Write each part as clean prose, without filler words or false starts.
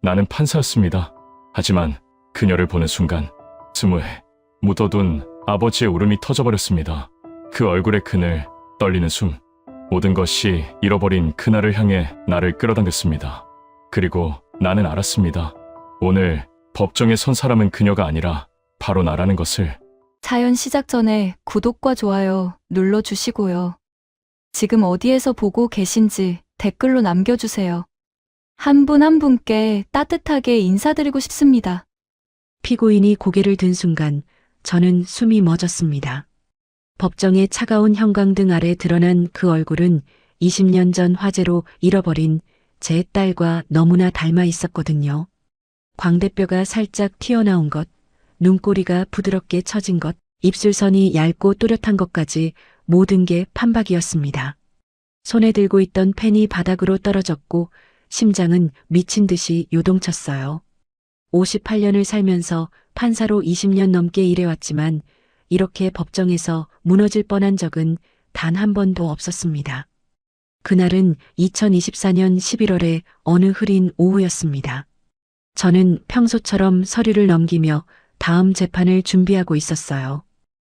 나는 판사였습니다. 하지만 그녀를 보는 순간 스무에 묻어둔 아버지의 울음이 터져버렸습니다. 그 얼굴의 그늘, 떨리는 숨, 모든 것이 잃어버린 그날을 향해 나를 끌어당겼습니다. 그리고 나는 알았습니다. 오늘 법정에 선 사람은 그녀가 아니라 바로 나라는 것을. 사연 시작 전에 구독과 좋아요 눌러주시고요. 지금 어디에서 보고 계신지 댓글로 남겨주세요. 한 분 한 분께 따뜻하게 인사드리고 싶습니다. 피고인이 고개를 든 순간 저는 숨이 멎었습니다. 법정의 차가운 형광등 아래 드러난 그 얼굴은 20년 전 화재로 잃어버린 제 딸과 너무나 닮아 있었거든요. 광대뼈가 살짝 튀어나온 것, 눈꼬리가 부드럽게 처진 것, 입술선이 얇고 또렷한 것까지 모든 게 판박이었습니다. 손에 들고 있던 펜이 바닥으로 떨어졌고 심장은 미친 듯이 요동쳤어요. 58년을 살면서 판사로 20년 넘게 일해왔지만 이렇게 법정에서 무너질 뻔한 적은 단 한 번도 없었습니다. 그날은 2024년 11월의 어느 흐린 오후였습니다. 저는 평소처럼 서류를 넘기며 다음 재판을 준비하고 있었어요.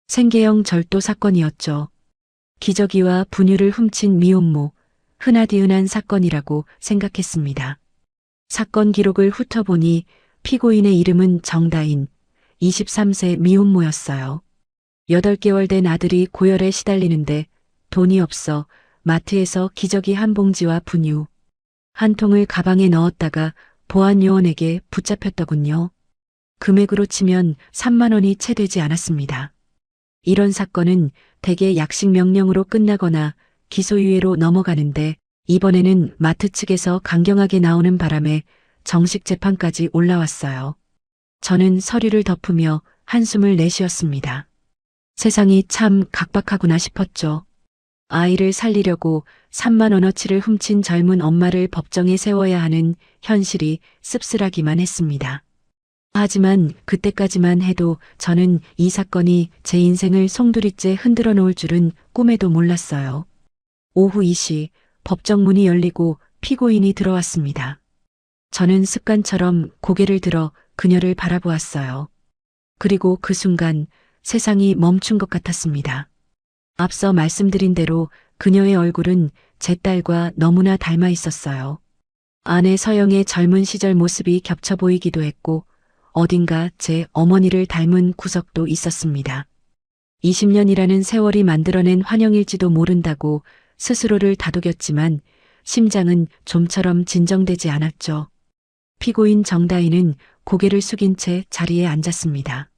생계형 절도 사건이었죠. 기저귀와 분유를 훔친 미혼모, 흔하디흔한 사건이라고 생각했습니다. 사건 기록을 훑어보니 피고인의 이름은 정다인, 23세 미혼모였어요. 8개월 된 아들이 고열에 시달리는데 돈이 없어 마트에서 기저귀 한 봉지와 분유 한 통을 가방에 넣었다가 보안 요원에게 붙잡혔더군요. 금액으로 치면 3만 원이 채 되지 않았습니다. 이런 사건은 대개 약식 명령으로 끝나거나 기소유예로 넘어가는데 이번에는 마트 측에서 강경하게 나오는 바람에 정식 재판까지 올라왔어요. 저는 서류를 덮으며 한숨을 내쉬었습니다. 세상이 참 각박하구나 싶었죠. 아이를 살리려고 3만 원어치를 훔친 젊은 엄마를 법정에 세워야 하는 현실이 씁쓸하기만 했습니다. 하지만 그때까지만 해도 저는 이 사건이 제 인생을 송두리째 흔들어 놓을 줄은 꿈에도 몰랐어요. 오후 2시 법정 문이 열리고 피고인이 들어왔습니다. 저는 습관처럼 고개를 들어 그녀를 바라보았어요. 그리고 그 순간 세상이 멈춘 것 같았습니다. 앞서 말씀드린 대로 그녀의 얼굴은 제 딸과 너무나 닮아 있었어요. 아내 서영의 젊은 시절 모습이 겹쳐 보이기도 했고 어딘가 제 어머니를 닮은 구석도 있었습니다. 20년이라는 세월이 만들어낸 환영일지도 모른다고 스스로를 다독였지만 심장은 좀처럼 진정되지 않았죠. 피고인 정다인은 고개를 숙인 채 자리에 앉았습니다.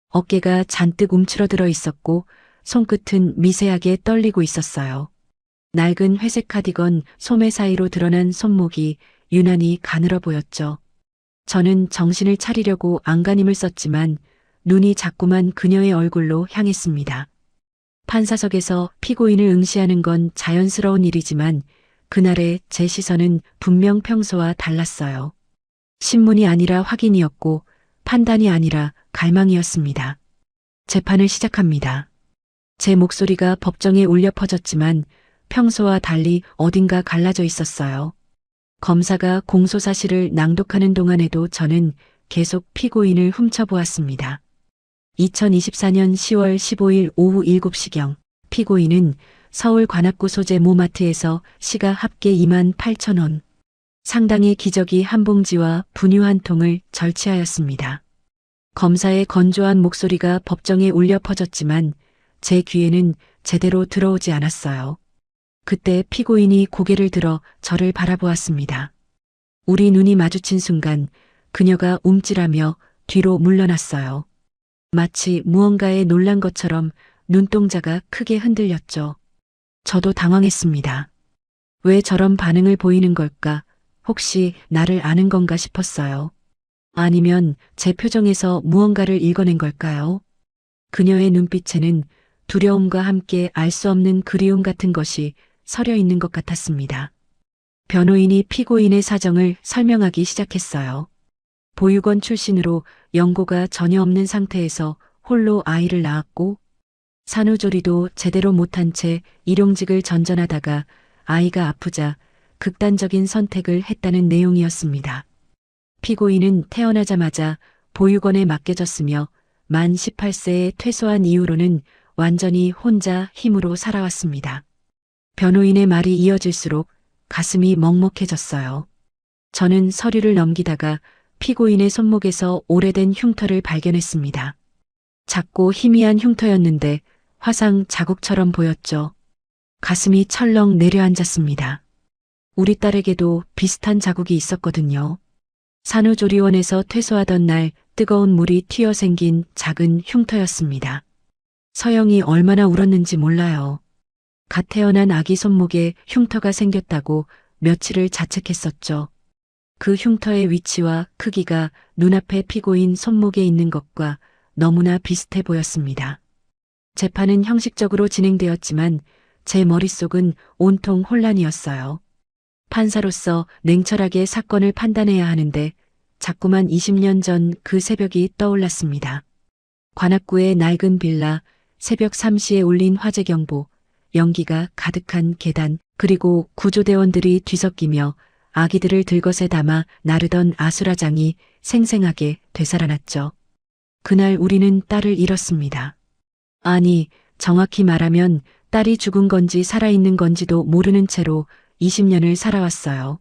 어깨가 잔뜩 움츠러들어 있었고 손끝은 미세하게 떨리고 있었어요. 낡은 회색 카디건 소매 사이로 드러난 손목이 유난히 가늘어 보였죠. 저는 정신을 차리려고 안간힘을 썼지만 눈이 자꾸만 그녀의 얼굴로 향했습니다. 판사석에서 피고인을 응시하는 건 자연스러운 일이지만 그날의 제 시선은 분명 평소와 달랐어요. 신문이 아니라 확인이었고 판단이 아니라 갈망이었습니다. 재판을 시작합니다. 제 목소리가 법정에 울려 퍼졌지만 평소와 달리 어딘가 갈라져 있었어요. 검사가 공소사실을 낭독하는 동안에도 저는 계속 피고인을 훔쳐보았습니다. 2024년 10월 15일 오후 7시경 피고인은 서울 관악구 소재 모마트에서 시가 합계 2만 8천 원, 상당의 기저귀 한 봉지와 분유 한 통을 절취하였습니다. 검사의 건조한 목소리가 법정에 울려 퍼졌지만 제 귀에는 제대로 들어오지 않았어요. 그때 피고인이 고개를 들어 저를 바라보았습니다. 우리 눈이 마주친 순간 그녀가 움찔하며 뒤로 물러났어요. 마치 무언가에 놀란 것처럼 눈동자가 크게 흔들렸죠. 저도 당황했습니다. 왜 저런 반응을 보이는 걸까? 혹시 나를 아는 건가 싶었어요. 아니면 제 표정에서 무언가를 읽어낸 걸까요? 그녀의 눈빛에는 두려움과 함께 알 수 없는 그리움 같은 것이 서려 있는 것 같았습니다. 변호인이 피고인의 사정을 설명하기 시작했어요. 보육원 출신으로 연고가 전혀 없는 상태에서 홀로 아이를 낳았고 산후조리도 제대로 못한 채 일용직을 전전하다가 아이가 아프자 극단적인 선택을 했다는 내용이었습니다. 피고인은 태어나자마자 보육원에 맡겨졌으며 만 18세에 퇴소한 이후로는 완전히 혼자 힘으로 살아왔습니다. 변호인의 말이 이어질수록 가슴이 먹먹해졌어요. 저는 서류를 넘기다가 피고인의 손목에서 오래된 흉터를 발견했습니다. 작고 희미한 흉터였는데 화상 자국처럼 보였죠. 가슴이 철렁 내려앉았습니다. 우리 딸에게도 비슷한 자국이 있었거든요. 산후조리원에서 퇴소하던 날 뜨거운 물이 튀어 생긴 작은 흉터였습니다. 서영이 얼마나 울었는지 몰라요. 갓 태어난 아기 손목에 흉터가 생겼다고 며칠을 자책했었죠. 그 흉터의 위치와 크기가 눈앞에 피고인 손목에 있는 것과 너무나 비슷해 보였습니다. 재판은 형식적으로 진행되었지만 제 머릿속은 온통 혼란이었어요. 판사로서 냉철하게 사건을 판단해야 하는데 자꾸만 20년 전 그 새벽이 떠올랐습니다. 관악구의 낡은 빌라, 새벽 3시에 울린 화재 경보, 연기가 가득한 계단, 그리고 구조대원들이 뒤섞이며 아기들을 들것에 담아 나르던 아수라장이 생생하게 되살아났죠. 그날 우리는 딸을 잃었습니다. 아니, 정확히 말하면 딸이 죽은 건지 살아있는 건지도 모르는 채로 20년을 살아왔어요.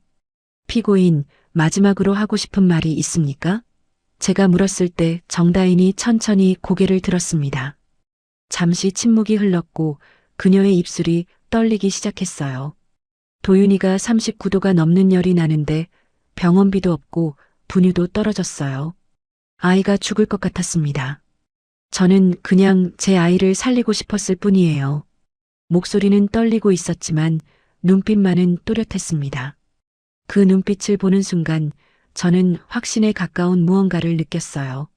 피고인, 마지막으로 하고 싶은 말이 있습니까? 제가 물었을 때 정다인이 천천히 고개를 들었습니다. 잠시 침묵이 흘렀고 그녀의 입술이 떨리기 시작했어요. 도윤이가 39도가 넘는 열이 나는데 병원비도 없고 분유도 떨어졌어요. 아이가 죽을 것 같았습니다. 저는 그냥 제 아이를 살리고 싶었을 뿐이에요. 목소리는 떨리고 있었지만 눈빛만은 또렷했습니다. 그 눈빛을 보는 순간 저는 확신에 가까운 무언가를 느꼈어요.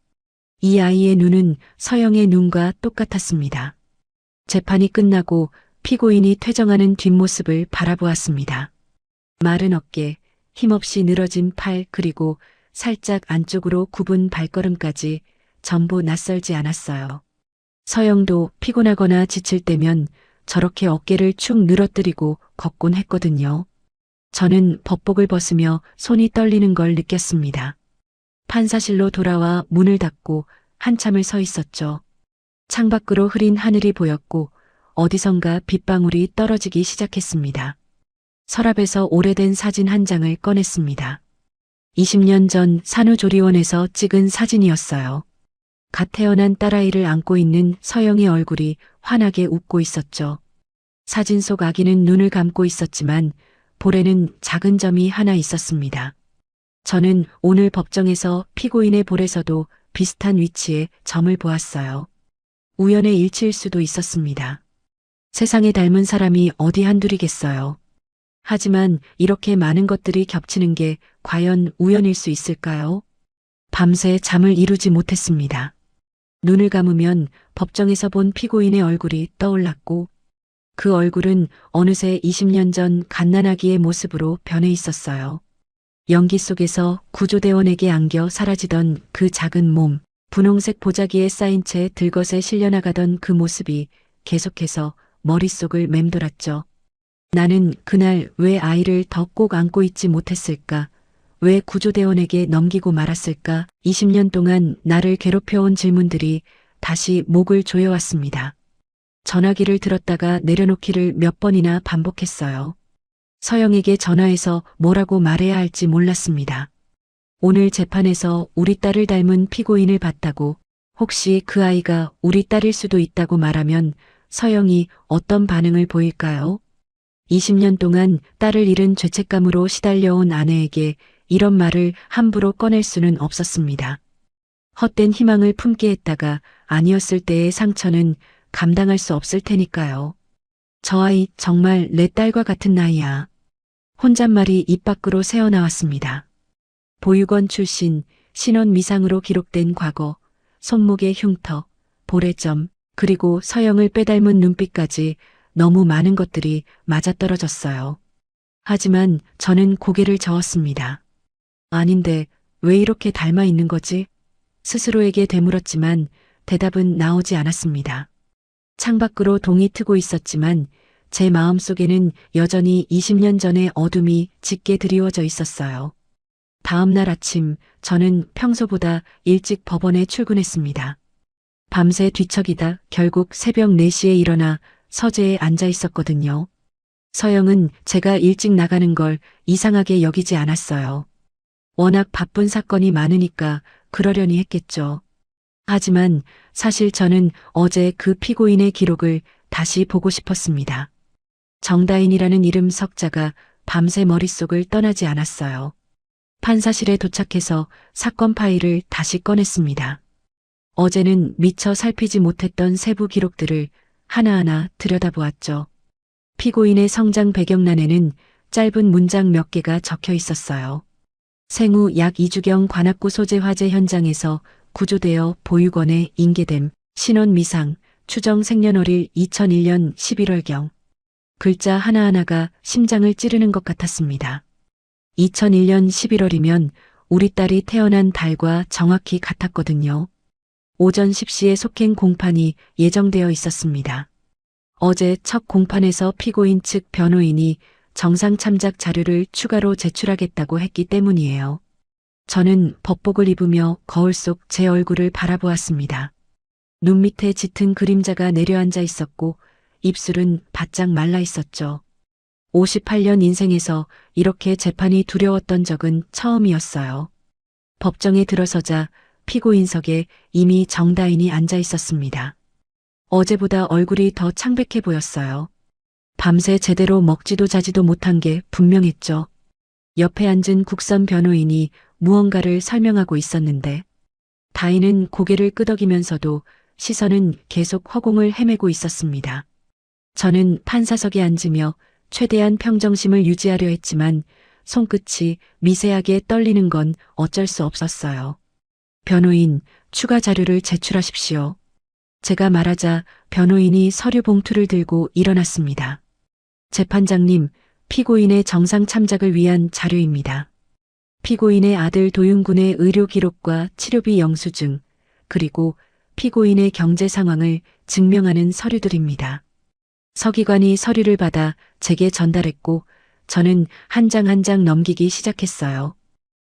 이 아이의 눈은 서영의 눈과 똑같았습니다. 재판이 끝나고 피고인이 퇴정하는 뒷모습을 바라보았습니다. 마른 어깨, 힘없이 늘어진 팔, 그리고 살짝 안쪽으로 굽은 발걸음까지 전부 낯설지 않았어요. 서영도 피곤하거나 지칠 때면 저렇게 어깨를 축 늘어뜨리고 걷곤 했거든요. 저는 법복을 벗으며 손이 떨리는 걸 느꼈습니다. 판사실로 돌아와 문을 닫고 한참을 서 있었죠. 창밖으로 흐린 하늘이 보였고 어디선가 빗방울이 떨어지기 시작했습니다. 서랍에서 오래된 사진 한 장을 꺼냈습니다. 20년 전 산후조리원에서 찍은 사진이었어요. 갓 태어난 딸아이를 안고 있는 서영의 얼굴이 환하게 웃고 있었죠. 사진 속 아기는 눈을 감고 있었지만 볼에는 작은 점이 하나 있었습니다. 저는 오늘 법정에서 피고인의 볼에서도 비슷한 위치에 점을 보았어요. 우연의 일치일 수도 있었습니다. 세상에 닮은 사람이 어디 한둘이겠어요. 하지만 이렇게 많은 것들이 겹치는 게 과연 우연일 수 있을까요? 밤새 잠을 이루지 못했습니다. 눈을 감으면 법정에서 본 피고인의 얼굴이 떠올랐고 그 얼굴은 어느새 20년 전 갓난아기의 모습으로 변해 있었어요. 연기 속에서 구조대원에게 안겨 사라지던 그 작은 몸, 분홍색 보자기에 쌓인 채 들것에 실려나가던 그 모습이 계속해서 머릿속을 맴돌았죠. 나는 그날 왜 아이를 더 꼭 안고 있지 못했을까? 왜 구조대원에게 넘기고 말았을까? 20년 동안 나를 괴롭혀온 질문들이 다시 목을 조여왔습니다. 전화기를 들었다가 내려놓기를 몇 번이나 반복했어요. 서영에게 전화해서 뭐라고 말해야 할지 몰랐습니다. 오늘 재판에서 우리 딸을 닮은 피고인을 봤다고, 혹시 그 아이가 우리 딸일 수도 있다고 말하면 서영이 어떤 반응을 보일까요? 20년 동안 딸을 잃은 죄책감으로 시달려온 아내에게 이런 말을 함부로 꺼낼 수는 없었습니다. 헛된 희망을 품게 했다가 아니었을 때의 상처는 감당할 수 없을 테니까요. 저 아이 정말 내 딸과 같은 나이야. 혼잣말이 입 밖으로 새어나왔습니다. 보육원 출신, 신원 미상으로 기록된 과거, 손목의 흉터, 볼의 점, 그리고 서영을 빼닮은 눈빛까지 너무 많은 것들이 맞아떨어졌어요. 하지만 저는 고개를 저었습니다. 아닌데 왜 이렇게 닮아 있는 거지? 스스로에게 되물었지만 대답은 나오지 않았습니다. 창밖으로 동이 트고 있었지만 제 마음속에는 여전히 20년 전의 어둠이 짙게 드리워져 있었어요. 다음 날 아침 저는 평소보다 일찍 법원에 출근했습니다. 밤새 뒤척이다 결국 새벽 4시에 일어나 서재에 앉아 있었거든요. 서영은 제가 일찍 나가는 걸 이상하게 여기지 않았어요. 워낙 바쁜 사건이 많으니까 그러려니 했겠죠. 하지만 사실 저는 어제 그 피고인의 기록을 다시 보고 싶었습니다. 정다인이라는 이름 석자가 밤새 머릿속을 떠나지 않았어요. 판사실에 도착해서 사건 파일을 다시 꺼냈습니다. 어제는 미처 살피지 못했던 세부 기록들을 하나하나 들여다보았죠. 피고인의 성장 배경란에는 짧은 문장 몇 개가 적혀 있었어요. 생후 약 2주경 관악구 소재 화재 현장에서 구조되어 보육원에 인계됨, 신원 미상, 추정 생년월일 2001년 11월경. 글자 하나하나가 심장을 찌르는 것 같았습니다. 2001년 11월이면 우리 딸이 태어난 달과 정확히 같았거든요. 오전 10시에 속행 공판이 예정되어 있었습니다. 어제 첫 공판에서 피고인 측 변호인이 정상 참작 자료를 추가로 제출하겠다고 했기 때문이에요. 저는 법복을 입으며 거울 속 제 얼굴을 바라보았습니다. 눈 밑에 짙은 그림자가 내려앉아 있었고 입술은 바짝 말라 있었죠. 58년 인생에서 이렇게 재판이 두려웠던 적은 처음이었어요. 법정에 들어서자 피고인석에 이미 정다인이 앉아 있었습니다. 어제보다 얼굴이 더 창백해 보였어요. 밤새 제대로 먹지도 자지도 못한 게 분명했죠. 옆에 앉은 국선 변호인이 무언가를 설명하고 있었는데 다인은 고개를 끄덕이면서도 시선은 계속 허공을 헤매고 있었습니다. 저는 판사석에 앉으며 최대한 평정심을 유지하려 했지만 손끝이 미세하게 떨리는 건 어쩔 수 없었어요. 변호인, 추가 자료를 제출하십시오. 제가 말하자 변호인이 서류 봉투를 들고 일어났습니다. 재판장님, 피고인의 정상 참작을 위한 자료입니다. 피고인의 아들 도윤군의 의료 기록과 치료비 영수증, 그리고 피고인의 경제 상황을 증명하는 서류들입니다. 서기관이 서류를 받아 제게 전달했고 저는 한 장 한 장 넘기기 시작했어요.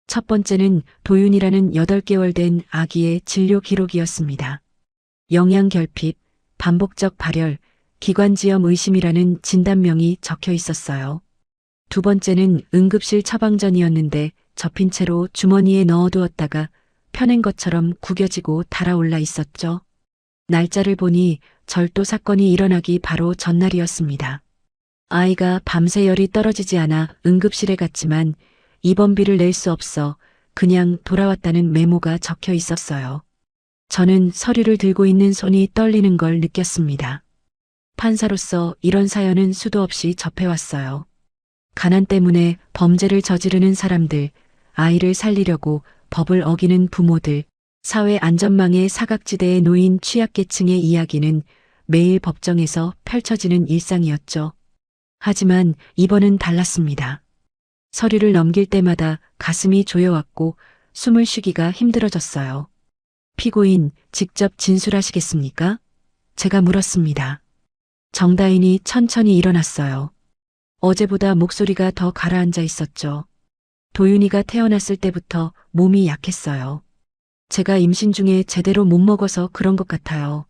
첫 번째는 도윤이라는 8개월 된 아기의 진료 기록이었습니다. 영양결핍, 반복적 발열, 기관지염 의심이라는 진단명이 적혀 있었어요. 두 번째는 응급실 처방전이었는데 접힌 채로 주머니에 넣어두었다가 펴낸 것처럼 구겨지고 달아올라 있었죠. 날짜를 보니 절도 사건이 일어나기 바로 전날이었습니다. 아이가 밤새 열이 떨어지지 않아 응급실에 갔지만 입원비를 낼 수 없어 그냥 돌아왔다는 메모가 적혀 있었어요. 저는 서류를 들고 있는 손이 떨리는 걸 느꼈습니다. 판사로서 이런 사연은 수도 없이 접해왔어요. 가난 때문에 범죄를 저지르는 사람들, 아이를 살리려고 법을 어기는 부모들, 사회 안전망의 사각지대에 놓인 취약계층의 이야기는 매일 법정에서 펼쳐지는 일상이었죠. 하지만 이번은 달랐습니다. 서류를 넘길 때마다 가슴이 조여왔고 숨을 쉬기가 힘들어졌어요. 피고인, 직접 진술하시겠습니까? 제가 물었습니다. 정다인이 천천히 일어났어요. 어제보다 목소리가 더 가라앉아 있었죠. 도윤이가 태어났을 때부터 몸이 약했어요. 제가 임신 중에 제대로 못 먹어서 그런 것 같아요.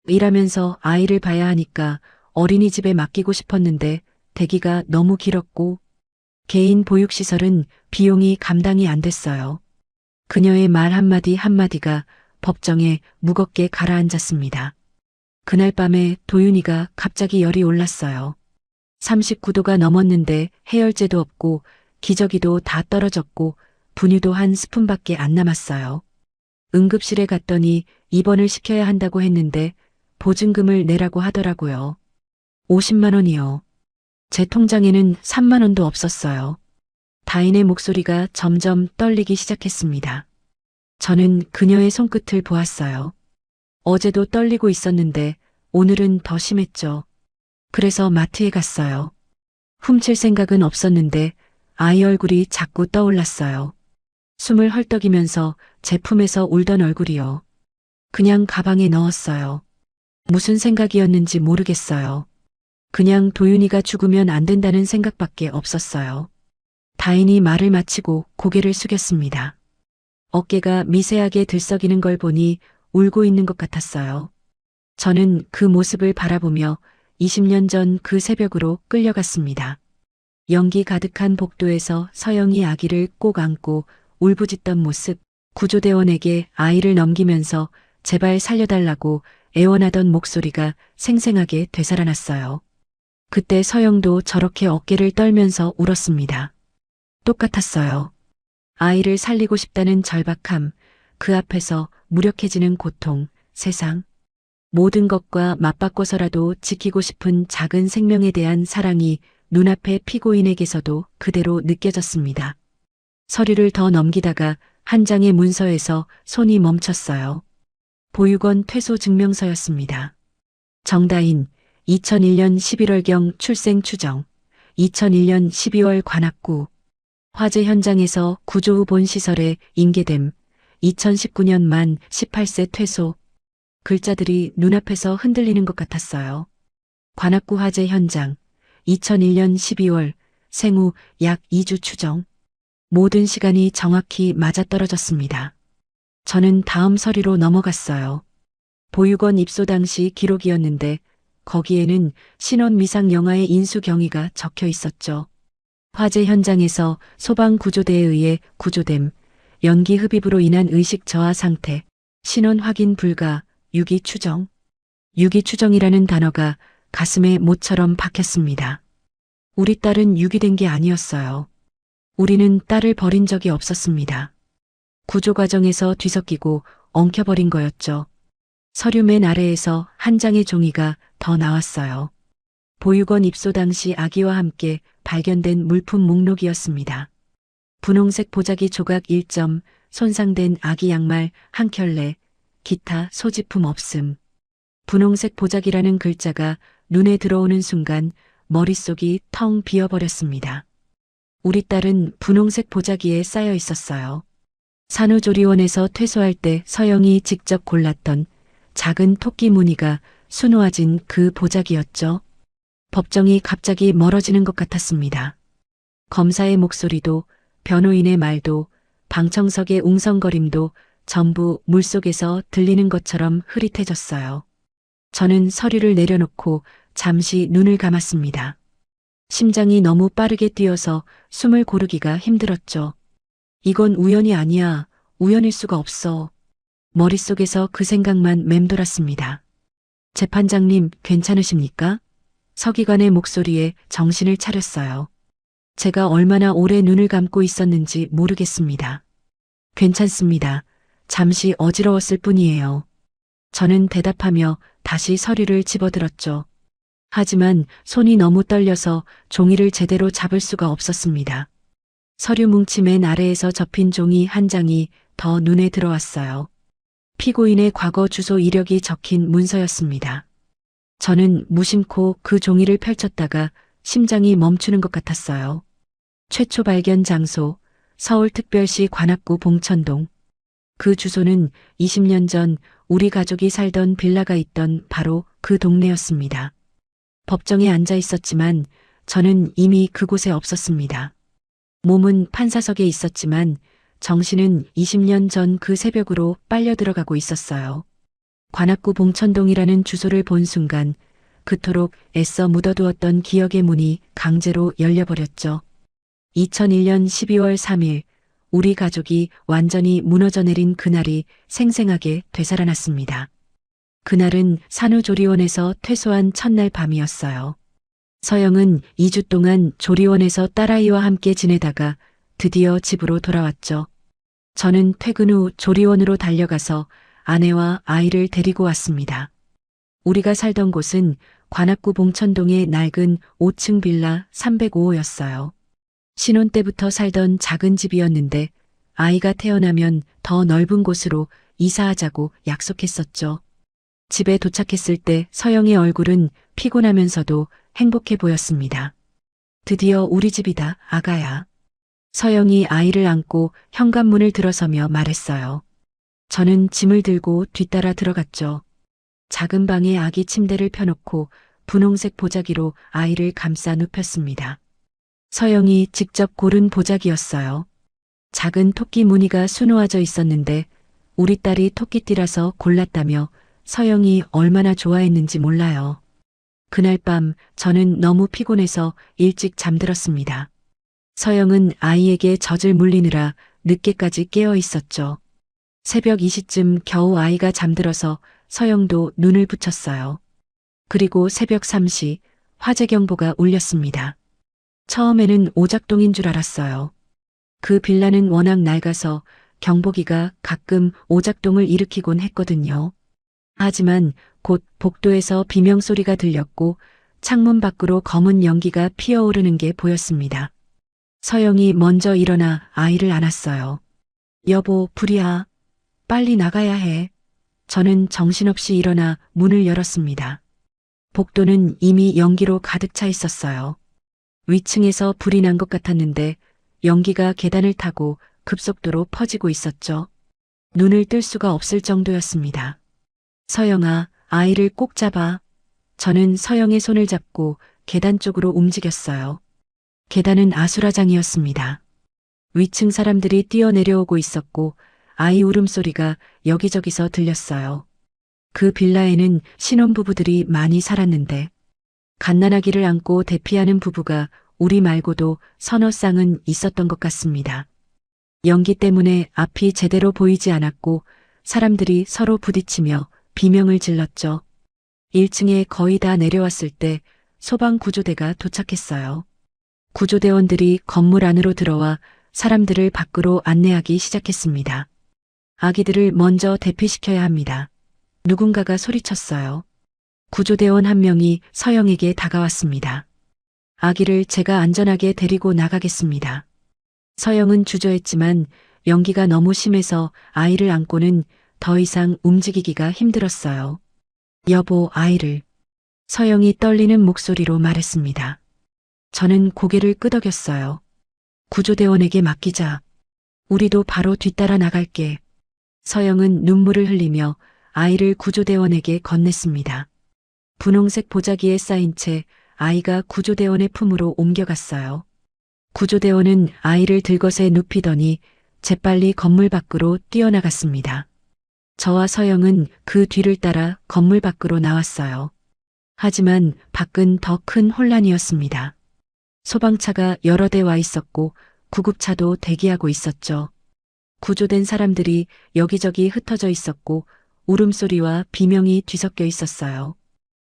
일하면서 아이를 봐야 하니까 어린이집에 맡기고 싶었는데 대기가 너무 길었고 개인 보육시설은 비용이 감당이 안 됐어요. 그녀의 말 한마디 한마디가 법정에 무겁게 가라앉았습니다. 그날 밤에 도윤이가 갑자기 열이 올랐어요. 39도가 넘었는데 해열제도 없고 기저귀도 다 떨어졌고 분유도 한 스푼밖에 안 남았어요. 응급실에 갔더니 입원을 시켜야 한다고 했는데 보증금을 내라고 하더라고요. 50만 원이요. 제 통장에는 3만 원도 없었어요. 다인의 목소리가 점점 떨리기 시작했습니다. 저는 그녀의 손끝을 보았어요. 어제도 떨리고 있었는데 오늘은 더 심했죠. 그래서 마트에 갔어요. 훔칠 생각은 없었는데 아이 얼굴이 자꾸 떠올랐어요. 숨을 헐떡이면서 제품에서 울던 얼굴이요. 그냥 가방에 넣었어요. 무슨 생각이었는지 모르겠어요. 그냥 도윤이가 죽으면 안 된다는 생각밖에 없었어요. 다인이 말을 마치고 고개를 숙였습니다. 어깨가 미세하게 들썩이는 걸 보니 울고 있는 것 같았어요. 저는 그 모습을 바라보며 20년 전 그 새벽으로 끌려갔습니다. 연기 가득한 복도에서 서영이 아기를 꼭 안고 울부짖던 모습, 구조대원에게 아이를 넘기면서 제발 살려달라고 애원하던 목소리가 생생하게 되살아났어요. 그때 서영도 저렇게 어깨를 떨면서 울었습니다. 똑같았어요. 아이를 살리고 싶다는 절박함, 그 앞에서 무력해지는 고통, 세상. 모든 것과 맞바꿔서라도 지키고 싶은 작은 생명에 대한 사랑이 눈앞의 피고인에게서도 그대로 느껴졌습니다. 서류를 더 넘기다가 한 장의 문서에서 손이 멈췄어요. 보육원 퇴소 증명서였습니다. 정다인, 2001년 11월경 출생 추정, 2001년 12월 관악구, 화재 현장에서 구조 후 본 시설에 인계됨, 2019년 만 18세 퇴소. 글자들이 눈앞에서 흔들리는 것 같았어요. 관악구 화재 현장, 2001년 12월, 생후 약 2주 추정. 모든 시간이 정확히 맞아떨어졌습니다. 저는 다음 서류로 넘어갔어요. 보육원 입소 당시 기록이었는데 거기에는 신원 미상 영아의 인수 경위가 적혀 있었죠. 화재 현장에서 소방구조대에 의해 구조됨, 연기 흡입으로 인한 의식 저하 상태, 신원 확인 불가, 유기 추정. 유기 추정이라는 단어가 가슴에 못처럼 박혔습니다. 우리 딸은 유기된 게 아니었어요. 우리는 딸을 버린 적이 없었습니다. 구조 과정에서 뒤섞이고 엉켜버린 거였죠. 서류 맨 아래에서 한 장의 종이가 더 나왔어요. 보육원 입소 당시 아기와 함께 발견된 물품 목록이었습니다. 분홍색 보자기 조각 1점, 손상된 아기 양말 한 켤레, 기타 소지품 없음. 분홍색 보자기라는 글자가 눈에 들어오는 순간 머릿속이 텅 비어버렸습니다. 우리 딸은 분홍색 보자기에 쌓여 있었어요. 산후조리원에서 퇴소할 때 서영이 직접 골랐던 작은 토끼 무늬가 수놓아진 그 보자기였죠. 법정이 갑자기 멀어지는 것 같았습니다. 검사의 목소리도 변호인의 말도 방청석의 웅성거림도 전부 물속에서 들리는 것처럼 흐릿해졌어요. 저는 서류를 내려놓고 잠시 눈을 감았습니다. 심장이 너무 빠르게 뛰어서 숨을 고르기가 힘들었죠. 이건 우연이 아니야. 우연일 수가 없어. 머릿속에서 그 생각만 맴돌았습니다. 재판장님, 괜찮으십니까? 서기관의 목소리에 정신을 차렸어요. 제가 얼마나 오래 눈을 감고 있었는지 모르겠습니다. 괜찮습니다. 잠시 어지러웠을 뿐이에요. 저는 대답하며 다시 서류를 집어들었죠. 하지만 손이 너무 떨려서 종이를 제대로 잡을 수가 없었습니다. 서류 뭉치 맨 아래에서 접힌 종이 한 장이 더 눈에 들어왔어요. 피고인의 과거 주소 이력이 적힌 문서였습니다. 저는 무심코 그 종이를 펼쳤다가 심장이 멈추는 것 같았어요. 최초 발견 장소, 서울특별시 관악구 봉천동. 그 주소는 20년 전 우리 가족이 살던 빌라가 있던 바로 그 동네였습니다. 법정에 앉아 있었지만 저는 이미 그곳에 없었습니다. 몸은 판사석에 있었지만 정신은 20년 전 그 새벽으로 빨려 들어가고 있었어요. 관악구 봉천동이라는 주소를 본 순간 그토록 애써 묻어두었던 기억의 문이 강제로 열려버렸죠. 2001년 12월 3일 우리 가족이 완전히 무너져 내린 그날이 생생하게 되살아났습니다. 그날은 산후조리원에서 퇴소한 첫날 밤이었어요. 서영은 2주 동안 조리원에서 딸아이와 함께 지내다가 드디어 집으로 돌아왔죠. 저는 퇴근 후 조리원으로 달려가서 아내와 아이를 데리고 왔습니다. 우리가 살던 곳은 관악구 봉천동의 낡은 5층 빌라 305호였어요. 신혼 때부터 살던 작은 집이었는데 아이가 태어나면 더 넓은 곳으로 이사하자고 약속했었죠. 집에 도착했을 때 서영의 얼굴은 피곤하면서도 행복해 보였습니다. 드디어 우리 집이다, 아가야. 서영이 아이를 안고 현관문을 들어서며 말했어요. 저는 짐을 들고 뒤따라 들어갔죠. 작은 방에 아기 침대를 펴놓고 분홍색 보자기로 아이를 감싸 눕혔습니다. 서영이 직접 고른 보자기였어요. 작은 토끼 무늬가 수놓아져 있었는데 우리 딸이 토끼띠라서 골랐다며 서영이 얼마나 좋아했는지 몰라요. 그날 밤 저는 너무 피곤해서 일찍 잠들었습니다. 서영은 아이에게 젖을 물리느라 늦게까지 깨어 있었죠. 새벽 2시쯤 겨우 아이가 잠들어서 서영도 눈을 붙였어요. 그리고 새벽 3시 화재 경보가 울렸습니다. 처음에는 오작동인 줄 알았어요. 그 빌라는 워낙 낡아서 경보기가 가끔 오작동을 일으키곤 했거든요. 하지만 곧 복도에서 비명소리가 들렸고 창문 밖으로 검은 연기가 피어오르는 게 보였습니다. 서영이 먼저 일어나 아이를 안았어요. 여보, 불이야. 빨리 나가야 해. 저는 정신없이 일어나 문을 열었습니다. 복도는 이미 연기로 가득 차 있었어요. 위층에서 불이 난 것 같았는데 연기가 계단을 타고 급속도로 퍼지고 있었죠. 눈을 뜰 수가 없을 정도였습니다. 서영아, 아이를 꼭 잡아. 저는 서영의 손을 잡고 계단 쪽으로 움직였어요. 계단은 아수라장이었습니다. 위층 사람들이 뛰어내려오고 있었고 아이 울음소리가 여기저기서 들렸어요. 그 빌라에는 신혼부부들이 많이 살았는데 갓난아기를 안고 대피하는 부부가 우리 말고도 서너 쌍은 있었던 것 같습니다. 연기 때문에 앞이 제대로 보이지 않았고 사람들이 서로 부딪히며 비명을 질렀죠. 1층에 거의 다 내려왔을 때 소방구조대가 도착했어요. 구조대원들이 건물 안으로 들어와 사람들을 밖으로 안내하기 시작했습니다. 아기들을 먼저 대피시켜야 합니다. 누군가가 소리쳤어요. 구조대원 한 명이 서영에게 다가왔습니다. 아기를 제가 안전하게 데리고 나가겠습니다. 서영은 주저했지만 연기가 너무 심해서 아이를 안고는 더 이상 움직이기가 힘들었어요. 여보, 아이를. 서영이 떨리는 목소리로 말했습니다. 저는 고개를 끄덕였어요. 구조대원에게 맡기자. 우리도 바로 뒤따라 나갈게. 서영은 눈물을 흘리며 아이를 구조대원에게 건넸습니다. 분홍색 보자기에 쌓인 채 아이가 구조대원의 품으로 옮겨갔어요. 구조대원은 아이를 들것에 눕히더니 재빨리 건물 밖으로 뛰어나갔습니다. 저와 서영은 그 뒤를 따라 건물 밖으로 나왔어요. 하지만 밖은 더 큰 혼란이었습니다. 소방차가 여러 대 와 있었고 구급차도 대기하고 있었죠. 구조된 사람들이 여기저기 흩어져 있었고 울음소리와 비명이 뒤섞여 있었어요.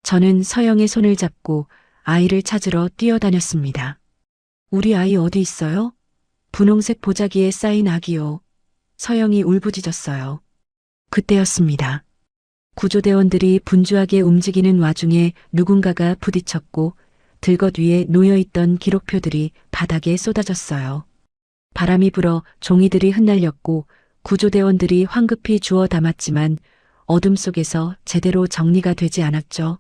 저는 서영의 손을 잡고 아이를 찾으러 뛰어다녔습니다. 우리 아이 어디 있어요? 분홍색 보자기에 쌓인 아기요. 서영이 울부짖었어요. 그때였습니다. 구조대원들이 분주하게 움직이는 와중에 누군가가 부딪혔고 들것 위에 놓여있던 기록표들이 바닥에 쏟아졌어요. 바람이 불어 종이들이 흩날렸고 구조대원들이 황급히 주워 담았지만 어둠 속에서 제대로 정리가 되지 않았죠.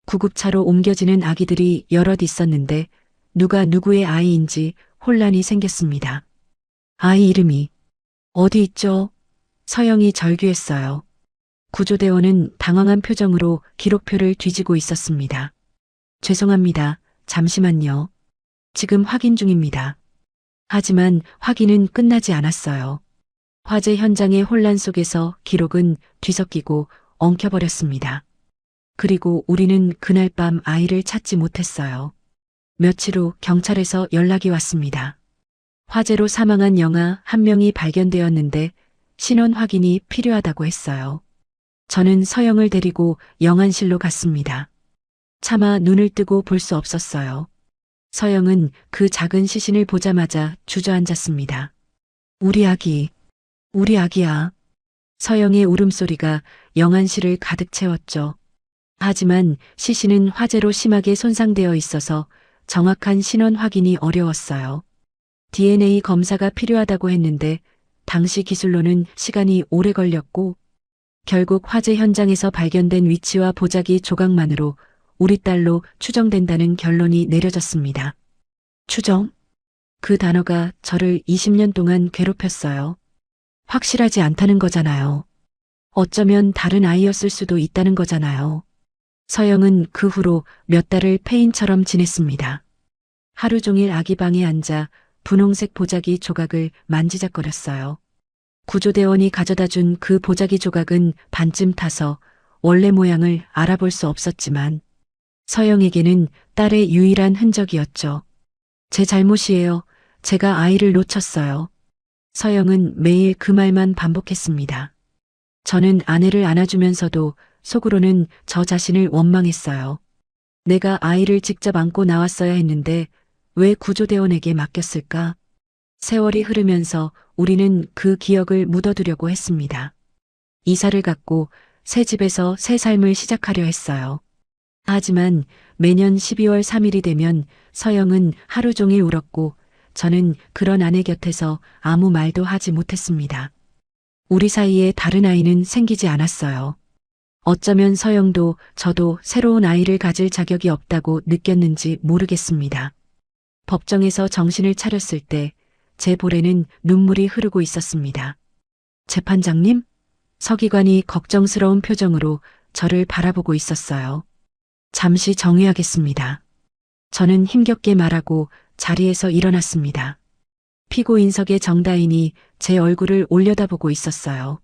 구급차로 옮겨지는 아기들이 여럿 있었는데 누가 누구의 아이인지 혼란이 생겼습니다. 아이 이름이 어디 있죠? 서영이 절규했어요. 구조대원은 당황한 표정으로 기록표를 뒤지고 있었습니다. 죄송합니다. 잠시만요. 지금 확인 중입니다. 하지만 확인은 끝나지 않았어요. 화재 현장의 혼란 속에서 기록은 뒤섞이고 엉켜버렸습니다. 그리고 우리는 그날 밤 아이를 찾지 못했어요. 며칠 후 경찰에서 연락이 왔습니다. 화재로 사망한 영아 한 명이 발견되었는데 신원 확인이 필요하다고 했어요. 저는 서영을 데리고 영안실로 갔습니다. 차마 눈을 뜨고 볼 수 없었어요. 서영은 그 작은 시신을 보자마자 주저앉았습니다. 우리 아기야. 서영의 울음소리가 영안실을 가득 채웠죠. 하지만 시신은 화재로 심하게 손상되어 있어서 정확한 신원 확인이 어려웠어요. DNA 검사가 필요하다고 했는데 당시 기술로는 시간이 오래 걸렸고 결국 화재 현장에서 발견된 위치와 보자기 조각만으로 우리 딸로 추정된다는 결론이 내려졌습니다. 추정? 그 단어가 저를 20년 동안 괴롭혔어요. 확실하지 않다는 거잖아요. 어쩌면 다른 아이였을 수도 있다는 거잖아요. 서영은 그 후로 몇 달을 폐인처럼 지냈습니다. 하루 종일 아기 방에 앉아 분홍색 보자기 조각을 만지작거렸어요. 구조대원이 가져다 준 그 보자기 조각은 반쯤 타서 원래 모양을 알아볼 수 없었지만 서영에게는 딸의 유일한 흔적이었죠. 제 잘못이에요. 제가 아이를 놓쳤어요. 서영은 매일 그 말만 반복했습니다. 저는 아내를 안아주면서도 속으로는 저 자신을 원망했어요. 내가 아이를 직접 안고 나왔어야 했는데 왜 구조대원에게 맡겼을까? 세월이 흐르면서 우리는 그 기억을 묻어두려고 했습니다. 이사를 갔고 새 집에서 새 삶을 시작하려 했어요. 하지만 매년 12월 3일이 되면 서영은 하루 종일 울었고 저는 그런 아내 곁에서 아무 말도 하지 못했습니다. 우리 사이에 다른 아이는 생기지 않았어요. 어쩌면 서영도 저도 새로운 아이를 가질 자격이 없다고 느꼈는지 모르겠습니다. 법정에서 정신을 차렸을 때 제 볼에는 눈물이 흐르고 있었습니다. 재판장님? 서기관이 걱정스러운 표정으로 저를 바라보고 있었어요. 잠시 정의하겠습니다. 저는 힘겹게 말하고 자리에서 일어났습니다. 피고인석의 정다인이 제 얼굴을 올려다보고 있었어요.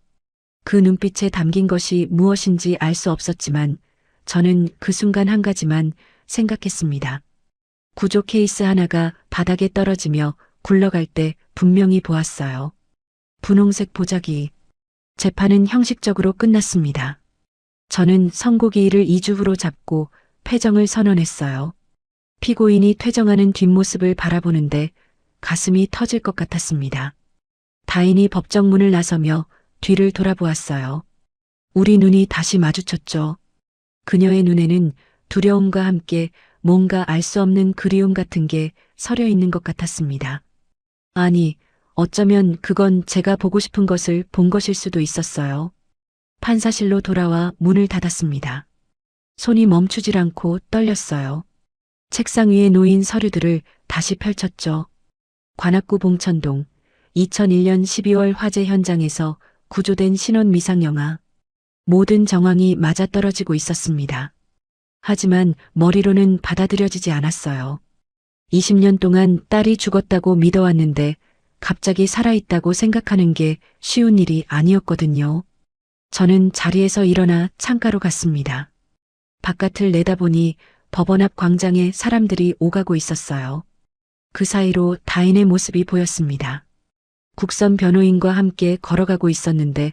그 눈빛에 담긴 것이 무엇인지 알 수 없었지만 저는 그 순간 한 가지만 생각했습니다. 구조 케이스 하나가 바닥에 떨어지며 굴러갈 때 분명히 보았어요. 분홍색 보자기. 재판은 형식적으로 끝났습니다. 저는 선고기일을 2주 후로 잡고 패정을 선언했어요. 피고인이 퇴정하는 뒷모습을 바라보는데 가슴이 터질 것 같았습니다. 다인이 법정문을 나서며 뒤를 돌아보았어요. 우리 눈이 다시 마주쳤죠. 그녀의 눈에는 두려움과 함께 뭔가 알 수 없는 그리움 같은 게 서려 있는 것 같았습니다. 아니, 어쩌면 그건 제가 보고 싶은 것을 본 것일 수도 있었어요. 판사실로 돌아와 문을 닫았습니다. 손이 멈추질 않고 떨렸어요. 책상 위에 놓인 서류들을 다시 펼쳤죠. 관악구 봉천동 2001년 12월 화재 현장에서 구조된 신혼 미상영아. 모든 정황이 맞아떨어지고 있었습니다. 하지만 머리로는 받아들여지지 않았어요. 20년 동안 딸이 죽었다고 믿어왔는데 갑자기 살아있다고 생각하는 게 쉬운 일이 아니었거든요. 저는 자리에서 일어나 창가로 갔습니다. 바깥을 내다보니 법원 앞 광장에 사람들이 오가고 있었어요. 그 사이로 다인의 모습이 보였습니다. 국선 변호인과 함께 걸어가고 있었는데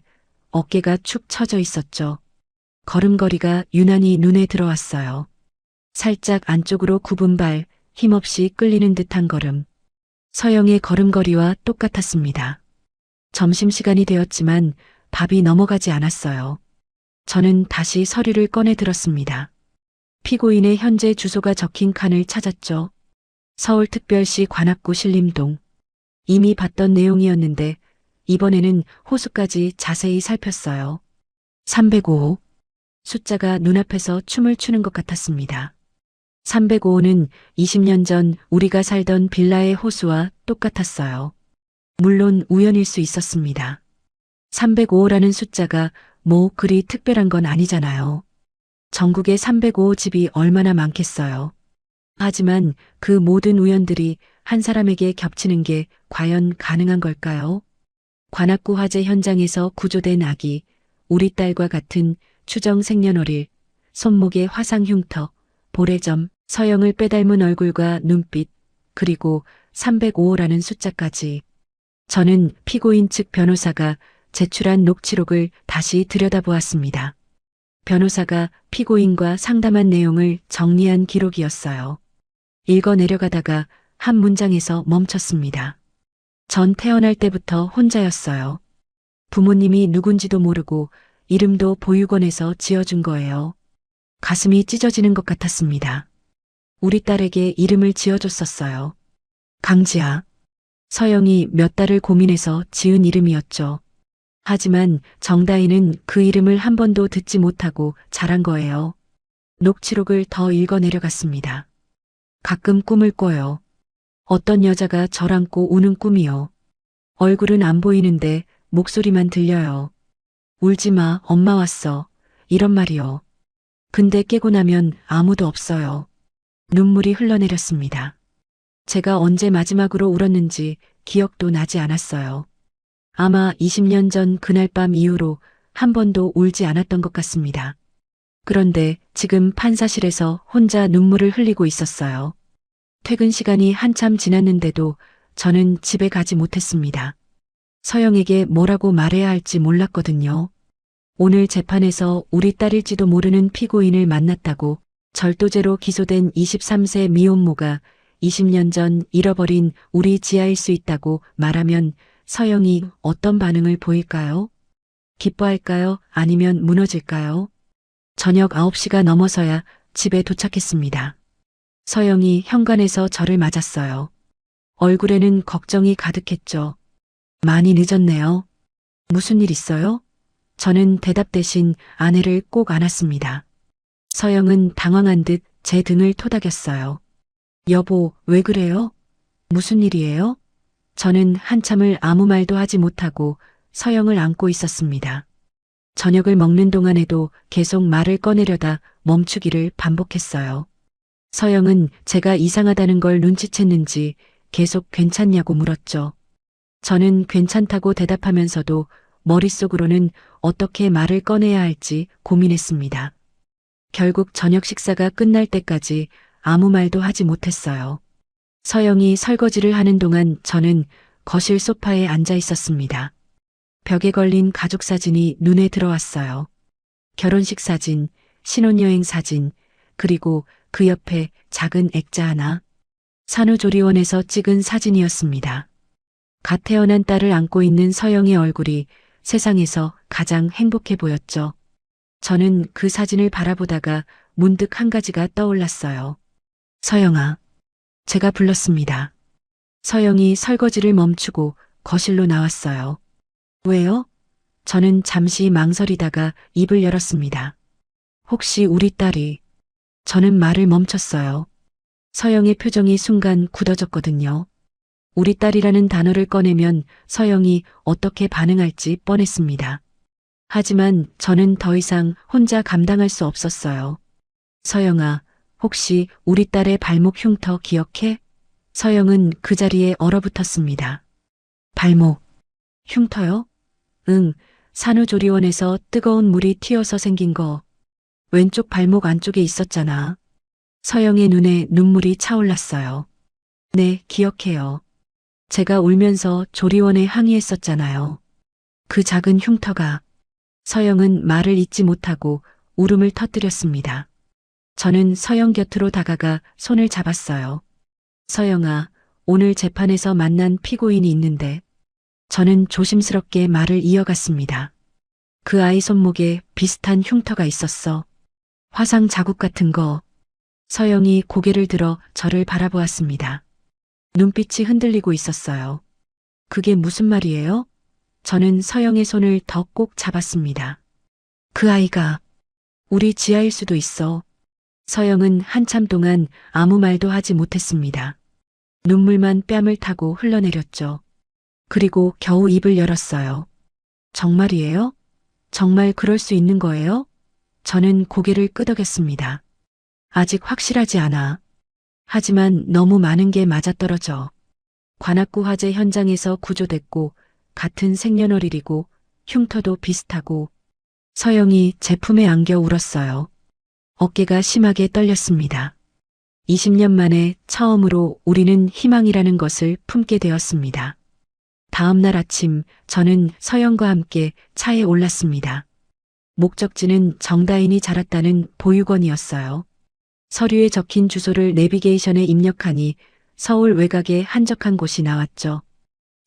어깨가 축 처져 있었죠. 걸음걸이가 유난히 눈에 들어왔어요. 살짝 안쪽으로 굽은 발, 힘없이 끌리는 듯한 걸음. 서영의 걸음걸이와 똑같았습니다. 점심시간이 되었지만 밥이 넘어가지 않았어요. 저는 다시 서류를 꺼내 들었습니다. 피고인의 현재 주소가 적힌 칸을 찾았죠. 서울특별시 관악구 신림동. 이미 봤던 내용이었는데 이번에는 호수까지 자세히 살폈어요. 305호. 숫자가 눈앞에서 춤을 추는 것 같았습니다. 305호는 20년 전 우리가 살던 빌라의 호수와 똑같았어요. 물론 우연일 수 있었습니다. 305호라는 숫자가 뭐 그리 특별한 건 아니잖아요. 전국에 305호 집이 얼마나 많겠어요. 하지만 그 모든 우연들이 한 사람에게 겹치는 게 과연 가능한 걸까요? 관악구 화재 현장에서 구조된 아기, 우리 딸과 같은 추정 생년월일, 손목에 화상 흉터, 볼의점, 서영을 빼닮은 얼굴과 눈빛, 그리고 305호라는 숫자까지. 저는 피고인 측 변호사가 제출한 녹취록을 다시 들여다보았습니다. 변호사가 피고인과 상담한 내용을 정리한 기록이었어요. 읽어 내려가다가 한 문장에서 멈췄습니다. 전 태어날 때부터 혼자였어요. 부모님이 누군지도 모르고 이름도 보육원에서 지어준 거예요. 가슴이 찢어지는 것 같았습니다. 우리 딸에게 이름을 지어줬었어요. 강지아. 서영이 몇 달을 고민해서 지은 이름이었죠. 하지만 정다희는 그 이름을 한 번도 듣지 못하고 자란 거예요. 녹취록을 더 읽어 내려갔습니다. 가끔 꿈을 꿔요. 어떤 여자가 절 안고 우는 꿈이요. 얼굴은 안 보이는데 목소리만 들려요. 울지 마, 엄마 왔어. 이런 말이요. 근데 깨고 나면 아무도 없어요. 눈물이 흘러내렸습니다. 제가 언제 마지막으로 울었는지 기억도 나지 않았어요. 아마 20년 전 그날 밤 이후로 한 번도 울지 않았던 것 같습니다. 그런데 지금 판사실에서 혼자 눈물을 흘리고 있었어요. 퇴근 시간이 한참 지났는데도 저는 집에 가지 못했습니다. 서영에게 뭐라고 말해야 할지 몰랐거든요. 오늘 재판에서 우리 딸일지도 모르는 피고인을 만났다고 절도죄로 기소된 23세 미혼모가 20년 전 잃어버린 우리 지아일 수 있다고 말하면 서영이 어떤 반응을 보일까요? 기뻐할까요? 아니면 무너질까요? 저녁 9시가 넘어서야 집에 도착했습니다. 서영이 현관에서 저를 맞았어요. 얼굴에는 걱정이 가득했죠. 많이 늦었네요. 무슨 일 있어요? 저는 대답 대신 아내를 꼭 안았습니다. 서영은 당황한 듯 제 등을 토닥였어요. 여보, 왜 그래요? 무슨 일이에요? 저는 한참을 아무 말도 하지 못하고 서영을 안고 있었습니다. 저녁을 먹는 동안에도 계속 말을 꺼내려다 멈추기를 반복했어요. 서영은 제가 이상하다는 걸 눈치챘는지 계속 괜찮냐고 물었죠. 저는 괜찮다고 대답하면서도 머릿속으로는 어떻게 말을 꺼내야 할지 고민했습니다. 결국 저녁 식사가 끝날 때까지 아무 말도 하지 못했어요. 서영이 설거지를 하는 동안 저는 거실 소파에 앉아 있었습니다. 벽에 걸린 가족 사진이 눈에 들어왔어요. 결혼식 사진, 신혼여행 사진, 그리고 그 옆에 작은 액자 하나. 산후조리원에서 찍은 사진이었습니다. 갓 태어난 딸을 안고 있는 서영의 얼굴이 세상에서 가장 행복해 보였죠. 저는 그 사진을 바라보다가 문득 한 가지가 떠올랐어요. 서영아. 제가 불렀습니다. 서영이 설거지를 멈추고 거실로 나왔어요. 왜요? 저는 잠시 망설이다가 입을 열었습니다. 혹시 우리 딸이... 저는 말을 멈췄어요. 서영의 표정이 순간 굳어졌거든요. 우리 딸이라는 단어를 꺼내면 서영이 어떻게 반응할지 뻔했습니다. 하지만 저는 더 이상 혼자 감당할 수 없었어요. 서영아, 혹시 우리 딸의 발목 흉터 기억해? 서영은 그 자리에 얼어붙었습니다. 발목, 흉터요? 응, 산후조리원에서 뜨거운 물이 튀어서 생긴 거. 왼쪽 발목 안쪽에 있었잖아. 서영의 눈에 눈물이 차올랐어요. 네, 기억해요. 제가 울면서 조리원에 항의했었잖아요. 그 작은 흉터가... 서영은 말을 잇지 못하고 울음을 터뜨렸습니다. 저는 서영 곁으로 다가가 손을 잡았어요. 서영아, 오늘 재판에서 만난 피고인이 있는데. 저는 조심스럽게 말을 이어갔습니다. 그 아이 손목에 비슷한 흉터가 있었어. 화상 자국 같은 거. 서영이 고개를 들어 저를 바라보았습니다. 눈빛이 흔들리고 있었어요. 그게 무슨 말이에요? 저는 서영의 손을 더 꼭 잡았습니다. 그 아이가 우리 지아일 수도 있어. 서영은 한참 동안 아무 말도 하지 못했습니다. 눈물만 뺨을 타고 흘러내렸죠. 그리고 겨우 입을 열었어요. 정말이에요? 정말 그럴 수 있는 거예요? 저는 고개를 끄덕였습니다. 아직 확실하지 않아. 하지만 너무 많은 게 맞아떨어져. 관악구 화재 현장에서 구조됐고 같은 생년월일이고 흉터도 비슷하고. 서영이 제 품에 안겨 울었어요. 어깨가 심하게 떨렸습니다. 20년 만에 처음으로 우리는 희망이라는 것을 품게 되었습니다. 다음 날 아침 저는 서영과 함께 차에 올랐습니다. 목적지는 정다인이 자랐다는 보육원이었어요. 서류에 적힌 주소를 내비게이션에 입력하니 서울 외곽의 한적한 곳이 나왔죠.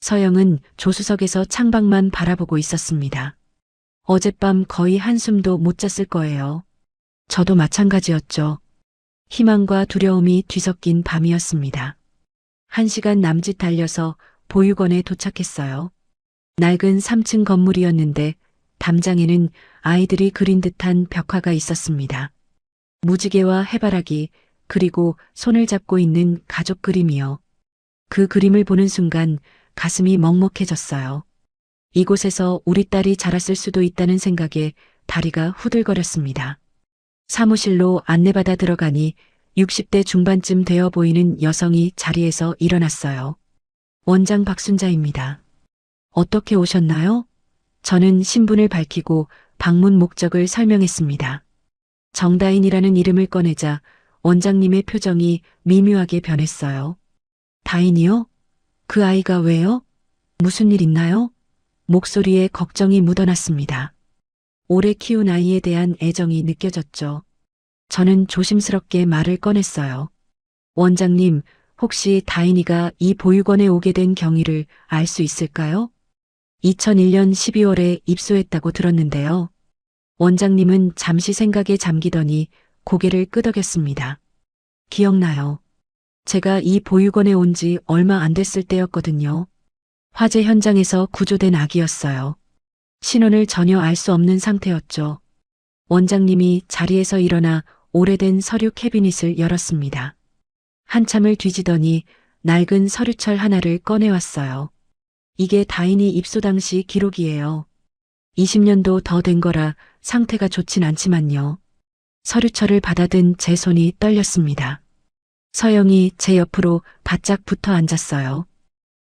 서영은 조수석에서 창밖만 바라보고 있었습니다. 어젯밤 거의 한숨도 못 잤을 거예요. 저도 마찬가지였죠. 희망과 두려움이 뒤섞인 밤이었습니다. 1시간 남짓 달려서 보육원에 도착했어요. 낡은 3층 건물이었는데 담장에는 아이들이 그린 듯한 벽화가 있었습니다. 무지개와 해바라기, 그리고 손을 잡고 있는 가족 그림이요. 그 그림을 보는 순간 가슴이 먹먹해졌어요. 이곳에서 우리 딸이 자랐을 수도 있다는 생각에 다리가 후들거렸습니다. 사무실로 안내받아 들어가니 60대 중반쯤 되어 보이는 여성이 자리에서 일어났어요. 원장 박순자입니다. 어떻게 오셨나요? 저는 신분을 밝히고 방문 목적을 설명했습니다. 정다인이라는 이름을 꺼내자 원장님의 표정이 미묘하게 변했어요. 다인이요? 그 아이가 왜요? 무슨 일 있나요? 목소리에 걱정이 묻어났습니다. 오래 키운 아이에 대한 애정이 느껴졌죠. 저는 조심스럽게 말을 꺼냈어요. 원장님, 혹시 다인이가 이 보육원에 오게 된 경위를 알 수 있을까요? 2001년 12월에 입소했다고 들었는데요. 원장님은 잠시 생각에 잠기더니 고개를 끄덕였습니다. 기억나요. 제가 이 보육원에 온 지 얼마 안 됐을 때였거든요. 화재 현장에서 구조된 아기였어요. 신원을 전혀 알 수 없는 상태였죠. 원장님이 자리에서 일어나 오래된 서류 캐비닛을 열었습니다. 한참을 뒤지더니 낡은 서류철 하나를 꺼내왔어요. 이게 다인이 입소 당시 기록이에요. 20년도 더 된 거라 상태가 좋진 않지만요. 서류철을 받아든 제 손이 떨렸습니다. 서영이 제 옆으로 바짝 붙어 앉았어요.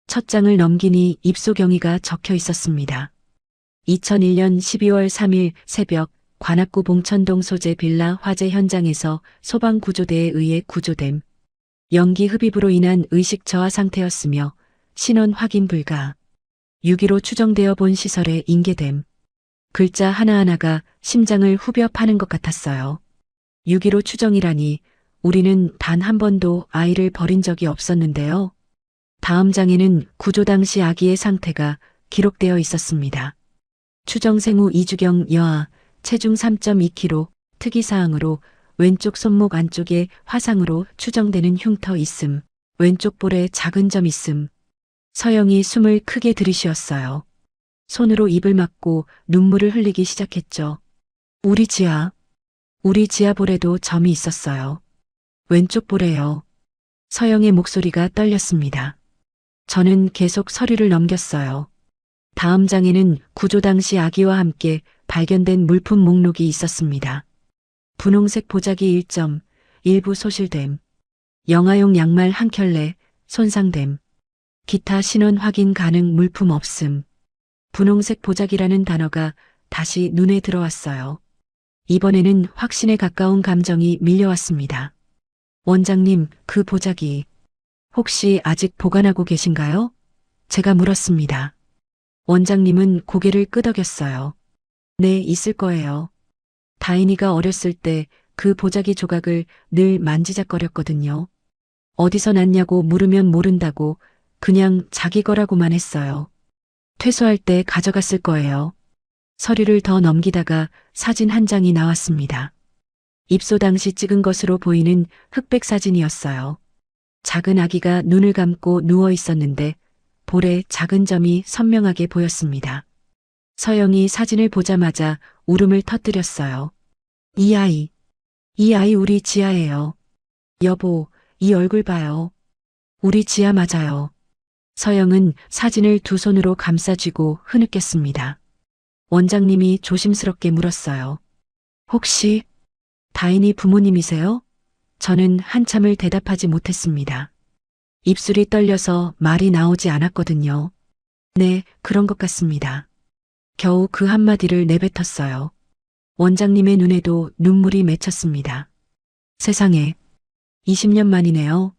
첫 장을 넘기니 입소 경위가 적혀 있었습니다. 2001년 12월 3일 새벽 관악구 봉천동 소재 빌라 화재 현장에서 소방구조대에 의해 구조됨. 연기 흡입으로 인한 의식 저하 상태였으며 신원 확인 불가. 6.15 추정되어 본 시설에 인계됨. 글자 하나하나가 심장을 후벼 파는 것 같았어요. 6.15 추정이라니 우리는 단 한 번도 아이를 버린 적이 없었는데요. 다음 장에는 구조 당시 아기의 상태가 기록되어 있었습니다. 추정 생후 이주경 여아, 체중 3.2kg, 특이사항으로 왼쪽 손목 안쪽에 화상으로 추정되는 흉터 있음, 왼쪽 볼에 작은 점 있음. 서영이 숨을 크게 들이쉬었어요. 손으로 입을 막고 눈물을 흘리기 시작했죠. 우리 지아 볼에도 점이 있었어요. 왼쪽 볼에요. 서영의 목소리가 떨렸습니다. 저는 계속 서류를 넘겼어요. 다음 장에는 구조 당시 아기와 함께 발견된 물품 목록이 있었습니다. 분홍색 보자기 1점, 일부 소실됨. 영아용 양말 한 켤레, 손상됨. 기타 신원 확인 가능 물품 없음. 분홍색 보자기라는 단어가 다시 눈에 들어왔어요. 이번에는 확신에 가까운 감정이 밀려왔습니다. 원장님, 그 보자기 혹시 아직 보관하고 계신가요? 제가 물었습니다. 원장님은 고개를 끄덕였어요. 네, 있을 거예요. 다인이가 어렸을 때 그 보자기 조각을 늘 만지작거렸거든요. 어디서 났냐고 물으면 모른다고 그냥 자기 거라고만 했어요. 퇴소할 때 가져갔을 거예요. 서류를 더 넘기다가 사진 한 장이 나왔습니다. 입소 당시 찍은 것으로 보이는 흑백 사진이었어요. 작은 아기가 눈을 감고 누워 있었는데 볼에 작은 점이 선명하게 보였습니다. 서영이 사진을 보자마자 울음을 터뜨렸어요. 이 아이 우리 지아예요. 여보, 이 얼굴 봐요. 우리 지아 맞아요. 서영은 사진을 두 손으로 감싸쥐고 흐느꼈습니다. 원장님이 조심스럽게 물었어요. 혹시 다인이 부모님이세요? 저는 한참을 대답하지 못했습니다. 입술이 떨려서 말이 나오지 않았거든요. 네, 그런 것 같습니다. 겨우 그 한마디를 내뱉었어요. 원장님의 눈에도 눈물이 맺혔습니다. 세상에, 20년 만이네요.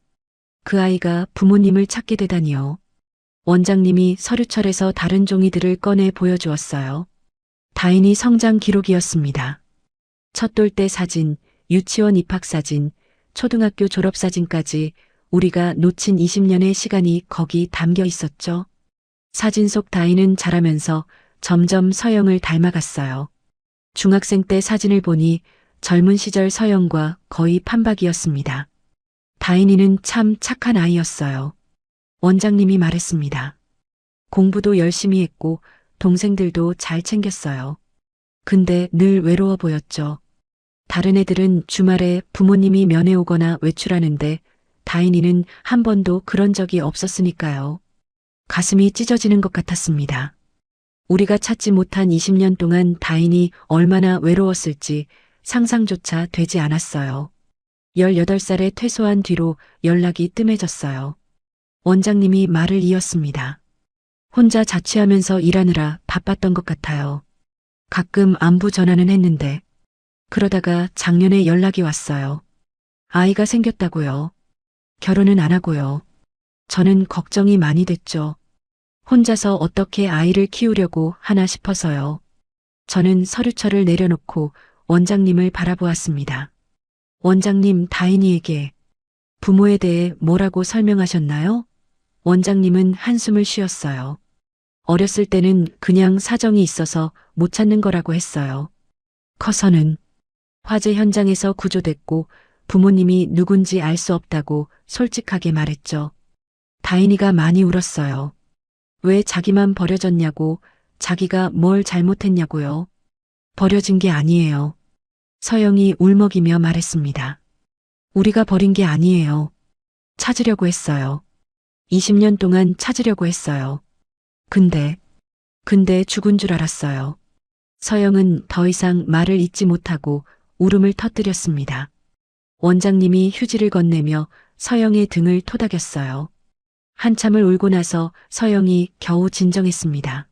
그 아이가 부모님을 찾게 되다니요. 원장님이 서류철에서 다른 종이들을 꺼내 보여주었어요. 다인이 성장 기록이었습니다. 첫 돌 때 사진, 유치원 입학 사진, 초등학교 졸업 사진까지 우리가 놓친 20년의 시간이 거기 담겨 있었죠. 사진 속 다인은 자라면서 점점 서영을 닮아갔어요. 중학생 때 사진을 보니 젊은 시절 서영과 거의 판박이었습니다. 다인이는 참 착한 아이였어요. 원장님이 말했습니다. 공부도 열심히 했고 동생들도 잘 챙겼어요. 근데 늘 외로워 보였죠. 다른 애들은 주말에 부모님이 면회 오거나 외출하는데 다인이는 한 번도 그런 적이 없었으니까요. 가슴이 찢어지는 것 같았습니다. 우리가 찾지 못한 20년 동안 다인이 얼마나 외로웠을지 상상조차 되지 않았어요. 18살에 퇴소한 뒤로 연락이 뜸해졌어요. 원장님이 말을 이었습니다. 혼자 자취하면서 일하느라 바빴던 것 같아요. 가끔 안부 전화는 했는데 그러다가 작년에 연락이 왔어요. 아이가 생겼다고요. 결혼은 안 하고요. 저는 걱정이 많이 됐죠. 혼자서 어떻게 아이를 키우려고 하나 싶어서요. 저는 서류철을 내려놓고 원장님을 바라보았습니다. 원장님, 다인이에게 부모에 대해 뭐라고 설명하셨나요? 원장님은 한숨을 쉬었어요. 어렸을 때는 그냥 사정이 있어서 못 찾는 거라고 했어요. 커서는 화재 현장에서 구조됐고 부모님이 누군지 알 수 없다고 솔직하게 말했죠. 다인이가 많이 울었어요. 왜 자기만 버려졌냐고, 자기가 뭘 잘못했냐고요. 버려진 게 아니에요. 서영이 울먹이며 말했습니다. 우리가 버린 게 아니에요. 찾으려고 했어요. 20년 동안 찾으려고 했어요. 근데 죽은 줄 알았어요. 서영은 더 이상 말을 잇지 못하고 울음을 터뜨렸습니다. 원장님이 휴지를 건네며 서영의 등을 토닥였어요. 한참을 울고 나서 서영이 겨우 진정했습니다.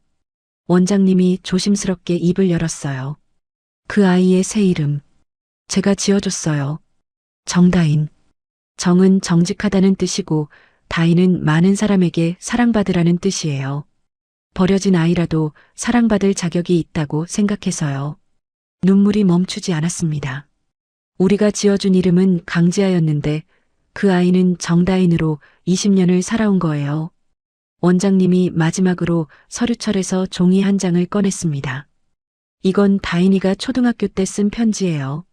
원장님이 조심스럽게 입을 열었어요. 그 아이의 새 이름, 제가 지어줬어요. 정다인. 정은 정직하다는 뜻이고 다인은 많은 사람에게 사랑받으라는 뜻이에요. 버려진 아이라도 사랑받을 자격이 있다고 생각해서요. 눈물이 멈추지 않았습니다. 우리가 지어준 이름은 강지아였는데 그 아이는 정다인으로 20년을 살아온 거예요. 원장님이 마지막으로 서류철에서 종이 한 장을 꺼냈습니다. 이건 다인이가 초등학교 때 쓴 편지예요.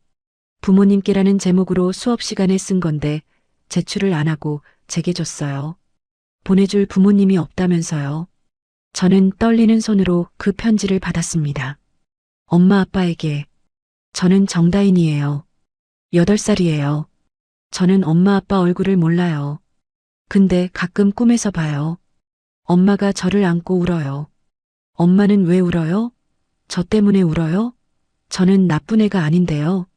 부모님께라는 제목으로 수업 시간에 쓴 건데 제출을 안 하고 제게 줬어요. 보내줄 부모님이 없다면서요. 저는 떨리는 손으로 그 편지를 받았습니다. 엄마 아빠에게. 저는 정다인이에요. 8살이에요. 저는 엄마 아빠 얼굴을 몰라요. 근데 가끔 꿈에서 봐요. 엄마가 저를 안고 울어요. 엄마는 왜 울어요? 저 때문에 울어요? 저는 나쁜 애가 아닌데요.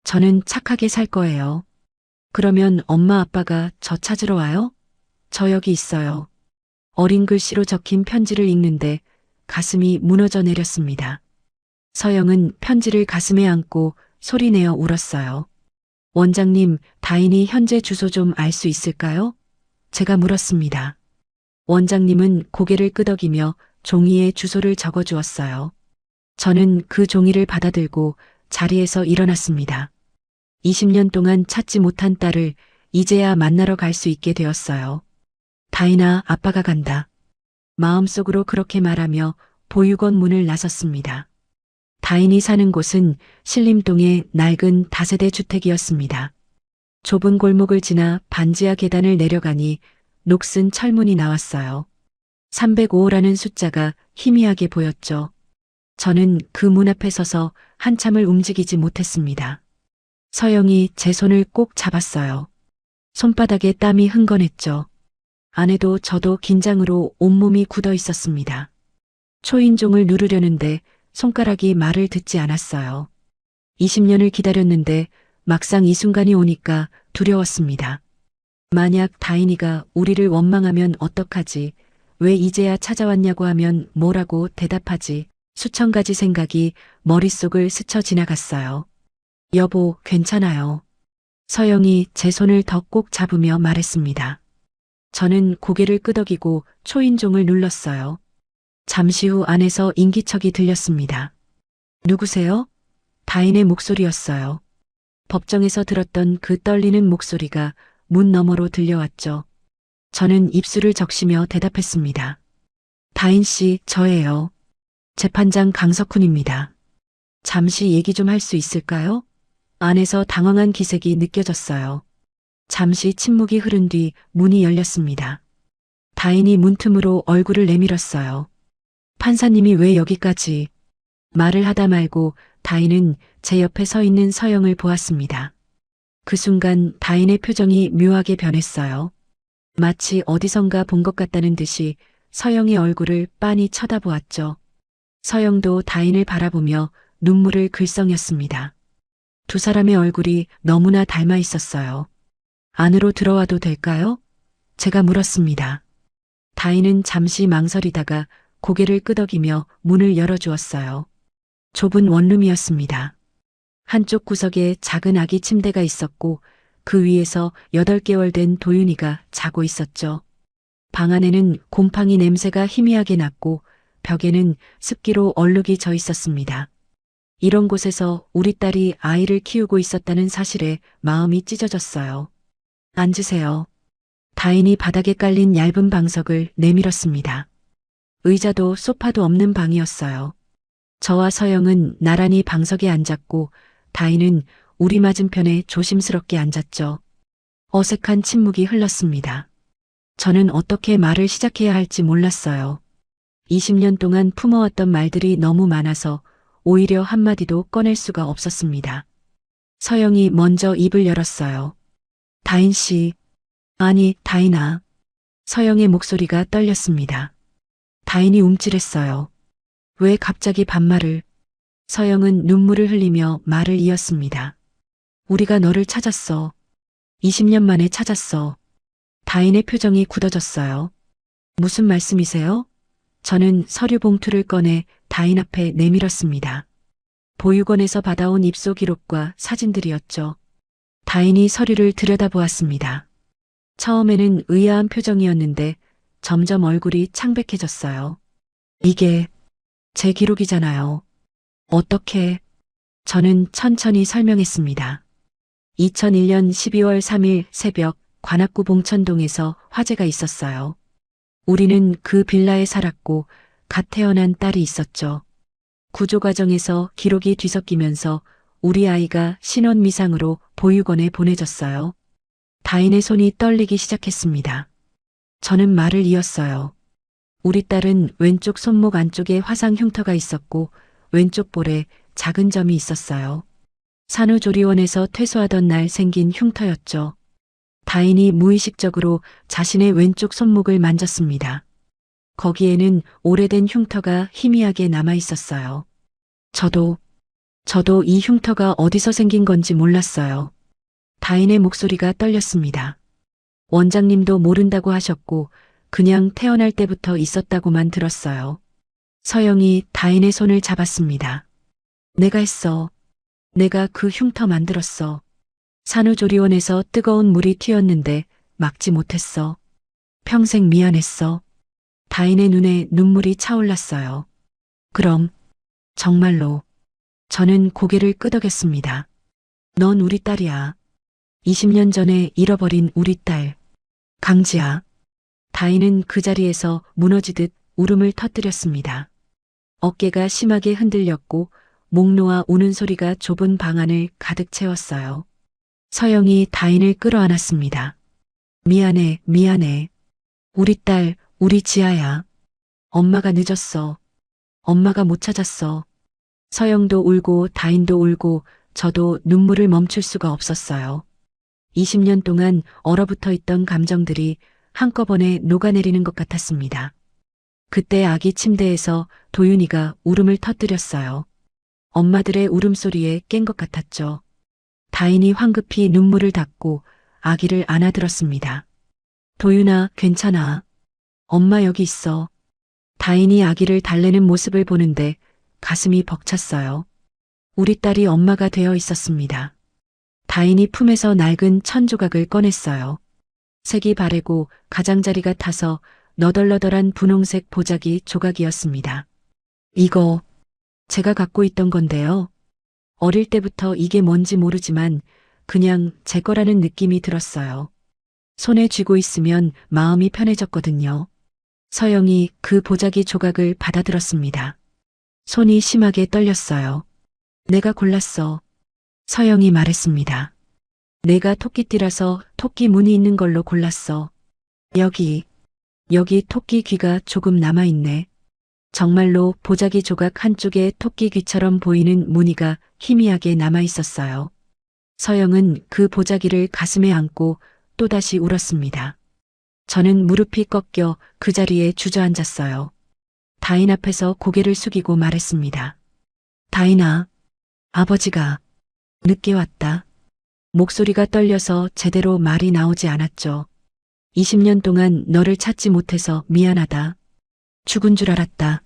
저는 착하게 살 거예요. 그러면 엄마 아빠가 저 찾으러 와요? 저 여기 있어요. 어린 글씨로 적힌 편지를 읽는데 가슴이 무너져 내렸습니다. 서영은 편지를 가슴에 안고 소리내어 울었어요. 원장님, 다인이 현재 주소 좀 알 수 있을까요? 제가 물었습니다. 원장님은 고개를 끄덕이며 종이에 주소를 적어 주었어요. 저는 그 종이를 받아들고 자리에서 일어났습니다. 20년 동안 찾지 못한 딸을 이제야 만나러 갈 수 있게 되었어요. 다인아, 아빠가 간다. 마음속으로 그렇게 말하며 보육원 문을 나섰습니다. 다인이 사는 곳은 신림동의 낡은 다세대 주택이었습니다. 좁은 골목을 지나 반지하 계단을 내려가니 녹슨 철문이 나왔어요. 305호라는 숫자가 희미하게 보였죠. 저는 그 문 앞에 서서 한참을 움직이지 못했습니다. 서영이 제 손을 꼭 잡았어요. 손바닥에 땀이 흥건했죠. 아내도 저도 긴장으로 온몸이 굳어 있었습니다. 초인종을 누르려는데 손가락이 말을 듣지 않았어요. 20년을 기다렸는데 막상 이 순간이 오니까 두려웠습니다. 만약 다인이가 우리를 원망하면 어떡하지? 왜 이제야 찾아왔냐고 하면 뭐라고 대답하지? 수천 가지 생각이 머릿속을 스쳐 지나갔어요. 여보, 괜찮아요. 서영이 제 손을 더 꼭 잡으며 말했습니다. 저는 고개를 끄덕이고 초인종을 눌렀어요. 잠시 후 안에서 인기척이 들렸습니다. 누구세요? 다인의 목소리였어요. 법정에서 들었던 그 떨리는 목소리가 문 너머로 들려왔죠. 저는 입술을 적시며 대답했습니다. 다인 씨, 저예요. 재판장 강석훈입니다. 잠시 얘기 좀 할 수 있을까요? 안에서 당황한 기색이 느껴졌어요. 잠시 침묵이 흐른 뒤 문이 열렸습니다. 다인이 문틈으로 얼굴을 내밀었어요. 판사님이 왜 여기까지? 말을 하다 말고 다인은 제 옆에 서 있는 서영을 보았습니다. 그 순간 다인의 표정이 묘하게 변했어요. 마치 어디선가 본 것 같다는 듯이 서영의 얼굴을 빤히 쳐다보았죠. 서영도 다인을 바라보며 눈물을 글썽였습니다. 두 사람의 얼굴이 너무나 닮아 있었어요. 안으로 들어와도 될까요? 제가 물었습니다. 다인은 잠시 망설이다가 고개를 끄덕이며 문을 열어주었어요. 좁은 원룸이었습니다. 한쪽 구석에 작은 아기 침대가 있었고 그 위에서 8개월 된 도윤이가 자고 있었죠. 방 안에는 곰팡이 냄새가 희미하게 났고 벽에는 습기로 얼룩이 져 있었습니다. 이런 곳에서 우리 딸이 아이를 키우고 있었다는 사실에 마음이 찢어졌어요. 앉으세요. 다인이 바닥에 깔린 얇은 방석을 내밀었습니다. 의자도 소파도 없는 방이었어요. 저와 서영은 나란히 방석에 앉았고 다인은 우리 맞은편에 조심스럽게 앉았죠. 어색한 침묵이 흘렀습니다. 저는 어떻게 말을 시작해야 할지 몰랐어요. 20년 동안 품어왔던 말들이 너무 많아서 오히려 한마디도 꺼낼 수가 없었습니다. 서영이 먼저 입을 열었어요. 다인 씨, 아니, 다인아. 서영의 목소리가 떨렸습니다. 다인이 움찔했어요. 왜 갑자기 반말을? 서영은 눈물을 흘리며 말을 이었습니다. 우리가 너를 찾았어. 20년 만에 찾았어. 다인의 표정이 굳어졌어요. 무슨 말씀이세요? 저는 서류 봉투를 꺼내 다인 앞에 내밀었습니다. 보육원에서 받아온 입소 기록과 사진들이었죠. 다인이 서류를 들여다보았습니다. 처음에는 의아한 표정이었는데 점점 얼굴이 창백해졌어요. 이게 제 기록이잖아요. 어떻게? 저는 천천히 설명했습니다. 2001년 12월 3일 새벽 관악구 봉천동에서 화재가 있었어요. 우리는 그 빌라에 살았고 갓 태어난 딸이 있었죠. 구조 과정에서 기록이 뒤섞이면서 우리 아이가 신원미상으로 보육원에 보내졌어요. 다인의 손이 떨리기 시작했습니다. 저는 말을 이었어요. 우리 딸은 왼쪽 손목 안쪽에 화상 흉터가 있었고 왼쪽 볼에 작은 점이 있었어요. 산후조리원에서 퇴소하던 날 생긴 흉터였죠. 다인이 무의식적으로 자신의 왼쪽 손목을 만졌습니다. 거기에는 오래된 흉터가 희미하게 남아 있었어요. 저도 이 흉터가 어디서 생긴 건지 몰랐어요. 다인의 목소리가 떨렸습니다. 원장님도 모른다고 하셨고 그냥 태어날 때부터 있었다고만 들었어요. 서영이 다인의 손을 잡았습니다. 내가 했어. 내가 그 흉터 만들었어. 산후조리원에서 뜨거운 물이 튀었는데 막지 못했어. 평생 미안했어. 다인의 눈에 눈물이 차올랐어요. 그럼 정말로 저는 고개를 끄덕였습니다. 넌 우리 딸이야. 20년 전에 잃어버린 우리 딸. 강지야. 다인은 그 자리에서 무너지듯 울음을 터뜨렸습니다. 어깨가 심하게 흔들렸고 목 놓아 우는 소리가 좁은 방 안을 가득 채웠어요. 서영이 다인을 끌어안았습니다. 미안해, 미안해. 우리 딸, 우리 지아야. 엄마가 늦었어. 엄마가 못 찾았어. 서영도 울고 다인도 울고 저도 눈물을 멈출 수가 없었어요. 20년 동안 얼어붙어 있던 감정들이 한꺼번에 녹아내리는 것 같았습니다. 그때 아기 침대에서 도윤이가 울음을 터뜨렸어요. 엄마들의 울음소리에 깬 것 같았죠. 다인이 황급히 눈물을 닦고 아기를 안아들었습니다. 도윤아, 괜찮아. 엄마 여기 있어. 다인이 아기를 달래는 모습을 보는데 가슴이 벅찼어요. 우리 딸이 엄마가 되어 있었습니다. 다인이 품에서 낡은 천 조각을 꺼냈어요. 색이 바래고 가장자리가 타서 너덜너덜한 분홍색 보자기 조각이었습니다. 이거 제가 갖고 있던 건데요. 어릴 때부터 이게 뭔지 모르지만 그냥 제 거라는 느낌이 들었어요. 손에 쥐고 있으면 마음이 편해졌거든요. 서영이 그 보자기 조각을 받아들었습니다. 손이 심하게 떨렸어요. 내가 골랐어. 서영이 말했습니다. 내가 토끼띠라서 토끼 무늬 있는 걸로 골랐어. 여기 토끼 귀가 조금 남아있네. 정말로 보자기 조각 한쪽에 토끼 귀처럼 보이는 무늬가 희미하게 남아있었어요. 서영은 그 보자기를 가슴에 안고 또다시 울었습니다. 저는 무릎이 꺾여 그 자리에 주저앉았어요. 다인 앞에서 고개를 숙이고 말했습니다. 다인아, 아버지가 늦게 왔다. 목소리가 떨려서 제대로 말이 나오지 않았죠. 20년 동안 너를 찾지 못해서 미안하다. 죽은 줄 알았다.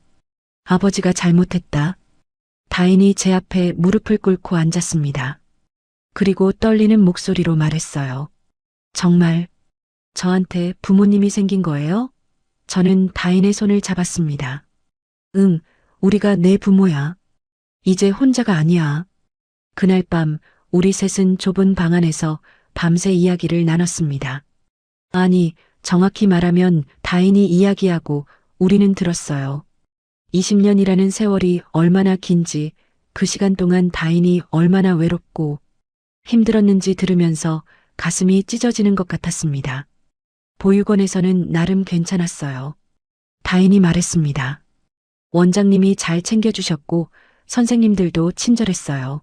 아버지가 잘못했다. 다인이 제 앞에 무릎을 꿇고 앉았습니다. 그리고 떨리는 목소리로 말했어요. 정말 저한테 부모님이 생긴 거예요? 저는 다인의 손을 잡았습니다. 응, 우리가 내 부모야. 이제 혼자가 아니야. 그날 밤 우리 셋은 좁은 방 안에서 밤새 이야기를 나눴습니다. 아니, 정확히 말하면 다인이 이야기하고 우리는 들었어요. 20년이라는 세월이 얼마나 긴지, 그 시간 동안 다인이 얼마나 외롭고 힘들었는지 들으면서 가슴이 찢어지는 것 같았습니다. 보육원에서는 나름 괜찮았어요. 다인이 말했습니다. 원장님이 잘 챙겨주셨고 선생님들도 친절했어요.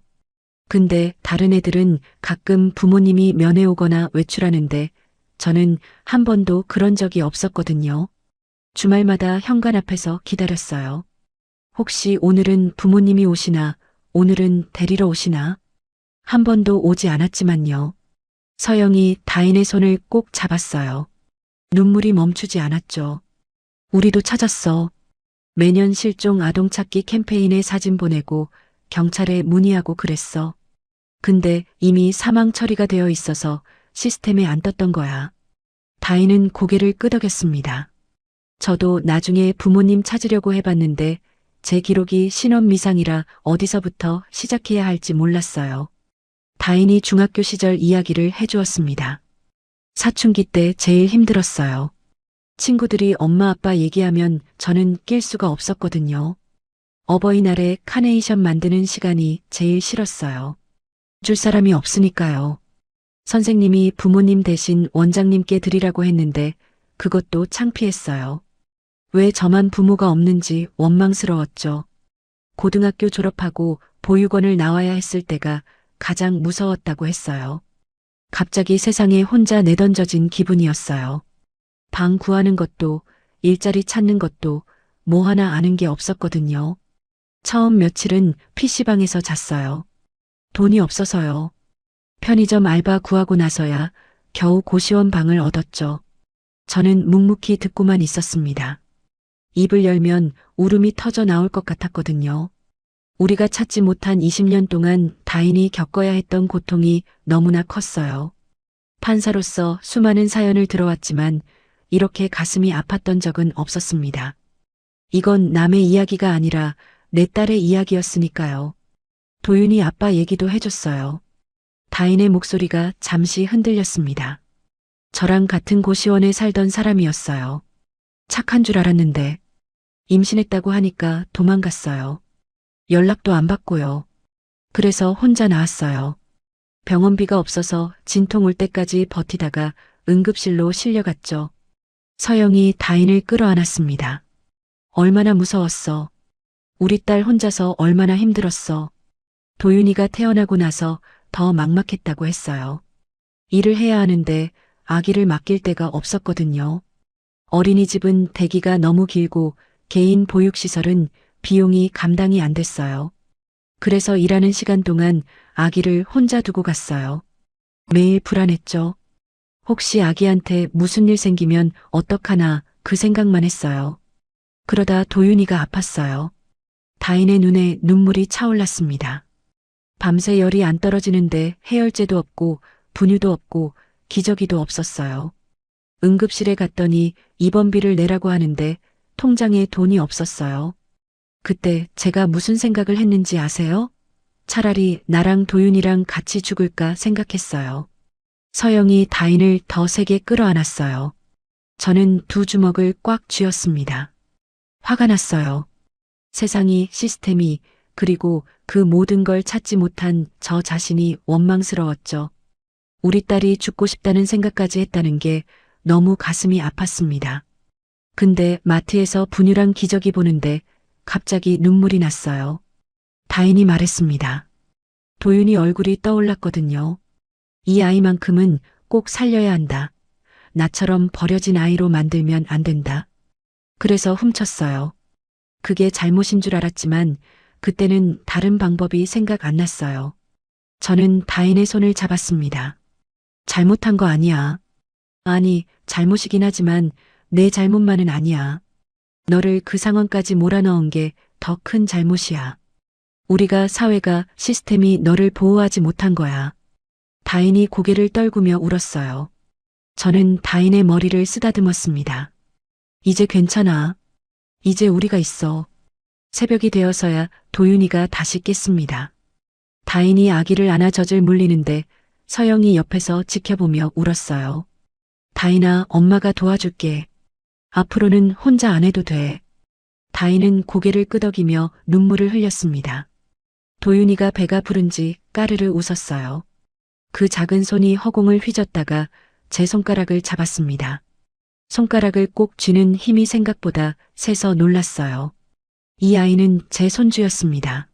근데 다른 애들은 가끔 부모님이 면회 오거나 외출하는데 저는 한 번도 그런 적이 없었거든요. 주말마다 현관 앞에서 기다렸어요. 혹시 오늘은 부모님이 오시나, 오늘은 데리러 오시나? 한 번도 오지 않았지만요. 서영이 다인의 손을 꼭 잡았어요. 눈물이 멈추지 않았죠. 우리도 찾았어. 매년 실종 아동 찾기 캠페인에 사진 보내고 경찰에 문의하고 그랬어. 근데 이미 사망 처리가 되어 있어서 시스템에 안 떴던 거야. 다인은 고개를 끄덕였습니다. 저도 나중에 부모님 찾으려고 해봤는데 제 기록이 신원 미상이라 어디서부터 시작해야 할지 몰랐어요. 다인이 중학교 시절 이야기를 해주었습니다. 사춘기 때 제일 힘들었어요. 친구들이 엄마 아빠 얘기하면 저는 낄 수가 없었거든요. 어버이날에 카네이션 만드는 시간이 제일 싫었어요. 줄 사람이 없으니까요. 선생님이 부모님 대신 원장님께 드리라고 했는데 그것도 창피했어요. 왜 저만 부모가 없는지 원망스러웠죠. 고등학교 졸업하고 보육원을 나와야 했을 때가 가장 무서웠다고 했어요. 갑자기 세상에 혼자 내던져진 기분이었어요. 방 구하는 것도 일자리 찾는 것도 뭐 하나 아는 게 없었거든요. 처음 며칠은 PC방에서 잤어요. 돈이 없어서요. 편의점 알바 구하고 나서야 겨우 고시원 방을 얻었죠. 저는 묵묵히 듣고만 있었습니다. 입을 열면 울음이 터져 나올 것 같았거든요. 우리가 찾지 못한 20년 동안 다인이 겪어야 했던 고통이 너무나 컸어요. 판사로서 수많은 사연을 들어왔지만 이렇게 가슴이 아팠던 적은 없었습니다. 이건 남의 이야기가 아니라 내 딸의 이야기였으니까요. 도윤이 아빠 얘기도 해줬어요. 다인의 목소리가 잠시 흔들렸습니다. 저랑 같은 고시원에 살던 사람이었어요. 착한 줄 알았는데 임신했다고 하니까 도망갔어요. 연락도 안 받고요. 그래서 혼자 나왔어요. 병원비가 없어서 진통 올 때까지 버티다가 응급실로 실려갔죠. 서영이 다인을 끌어안았습니다. 얼마나 무서웠어. 우리 딸 혼자서 얼마나 힘들었어. 도윤이가 태어나고 나서 더 막막했다고 했어요. 일을 해야 하는데 아기를 맡길 데가 없었거든요. 어린이집은 대기가 너무 길고 개인 보육시설은 비용이 감당이 안 됐어요. 그래서 일하는 시간 동안 아기를 혼자 두고 갔어요. 매일 불안했죠. 혹시 아기한테 무슨 일 생기면 어떡하나 그 생각만 했어요. 그러다 도윤이가 아팠어요. 다인의 눈에 눈물이 차올랐습니다. 밤새 열이 안 떨어지는데 해열제도 없고 분유도 없고 기저귀도 없었어요. 응급실에 갔더니 입원비를 내라고 하는데 통장에 돈이 없었어요. 그때 제가 무슨 생각을 했는지 아세요? 차라리 나랑 도윤이랑 같이 죽을까 생각했어요. 서영이 다인을 더 세게 끌어안았어요. 저는 두 주먹을 꽉 쥐었습니다. 화가 났어요. 세상이, 시스템이, 그리고 그 모든 걸 찾지 못한 저 자신이 원망스러웠죠. 우리 딸이 죽고 싶다는 생각까지 했다는 게 너무 가슴이 아팠습니다. 근데 마트에서 분유랑 기저귀 보는데 갑자기 눈물이 났어요. 다인이 말했습니다. 도윤이 얼굴이 떠올랐거든요. 이 아이만큼은 꼭 살려야 한다. 나처럼 버려진 아이로 만들면 안 된다. 그래서 훔쳤어요. 그게 잘못인 줄 알았지만 그때는 다른 방법이 생각 안 났어요. 저는 다인의 손을 잡았습니다. 잘못한 거 아니야. 아니, 잘못이긴 하지만 내 잘못만은 아니야. 너를 그 상황까지 몰아넣은 게 더 큰 잘못이야. 우리가 사회가 시스템이 너를 보호하지 못한 거야. 다인이 고개를 떨구며 울었어요. 저는 다인의 머리를 쓰다듬었습니다. 이제 괜찮아. 이제 우리가 있어. 새벽이 되어서야 도윤이가 다시 깼습니다. 다인이 아기를 안아 젖을 물리는데 서영이 옆에서 지켜보며 울었어요. 다인아, 엄마가 도와줄게. 앞으로는 혼자 안 해도 돼. 다인은 고개를 끄덕이며 눈물을 흘렸습니다. 도윤이가 배가 부른지 까르르 웃었어요. 그 작은 손이 허공을 휘젓다가 제 손가락을 잡았습니다. 손가락을 꼭 쥐는 힘이 생각보다 세서 놀랐어요. 이 아이는 제 손주였습니다.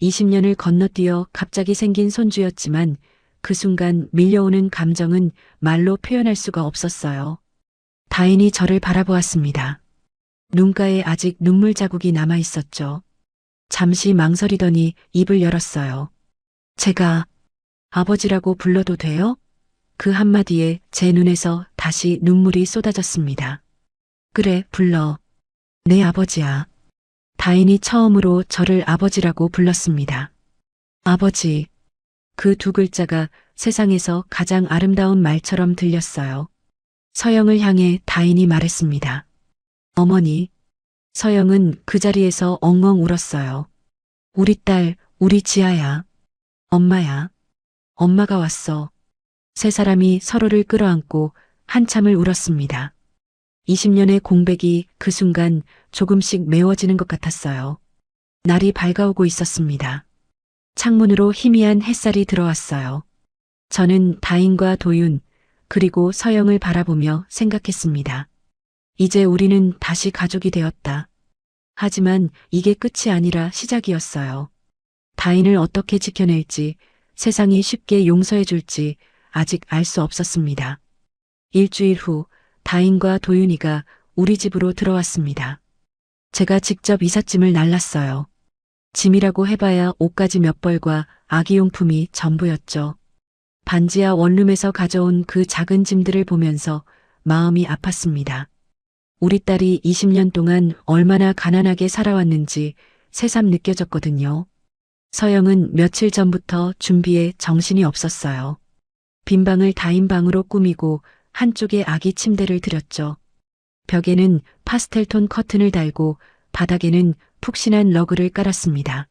20년을 건너뛰어 갑자기 생긴 손주였지만 그 순간 밀려오는 감정은 말로 표현할 수가 없었어요. 다인이 저를 바라보았습니다. 눈가에 아직 눈물 자국이 남아 있었죠. 잠시 망설이더니 입을 열었어요. 제가 아버지라고 불러도 돼요? 그 한마디에 제 눈에서 다시 눈물이 쏟아졌습니다. 그래, 불러. 내 아버지야. 다인이 처음으로 저를 아버지라고 불렀습니다. 아버지. 그 두 글자가 세상에서 가장 아름다운 말처럼 들렸어요. 서영을 향해 다인이 말했습니다. 어머니. 서영은 그 자리에서 엉엉 울었어요. 우리 딸, 우리 지아야. 엄마야. 엄마가 왔어. 세 사람이 서로를 끌어안고 한참을 울었습니다. 20년의 공백이 그 순간 조금씩 메워지는 것 같았어요. 날이 밝아오고 있었습니다. 창문으로 희미한 햇살이 들어왔어요. 저는 다인과 도윤, 그리고 서영을 바라보며 생각했습니다. 이제 우리는 다시 가족이 되었다. 하지만 이게 끝이 아니라 시작이었어요. 다인을 어떻게 지켜낼지, 세상이 쉽게 용서해 줄지 아직 알 수 없었습니다. 일주일 후 다인과 도윤이가 우리 집으로 들어왔습니다. 제가 직접 이삿짐을 날랐어요. 짐이라고 해봐야 옷가지 몇 벌과 아기용품이 전부였죠. 반지하 원룸에서 가져온 그 작은 짐들을 보면서 마음이 아팠습니다. 우리 딸이 20년 동안 얼마나 가난하게 살아왔는지 새삼 느껴졌거든요. 서영은 며칠 전부터 준비에 정신이 없었어요. 빈 방을 다인 방으로 꾸미고 한쪽에 아기 침대를 들였죠. 벽에는 파스텔톤 커튼을 달고 바닥에는 푹신한 러그를 깔았습니다.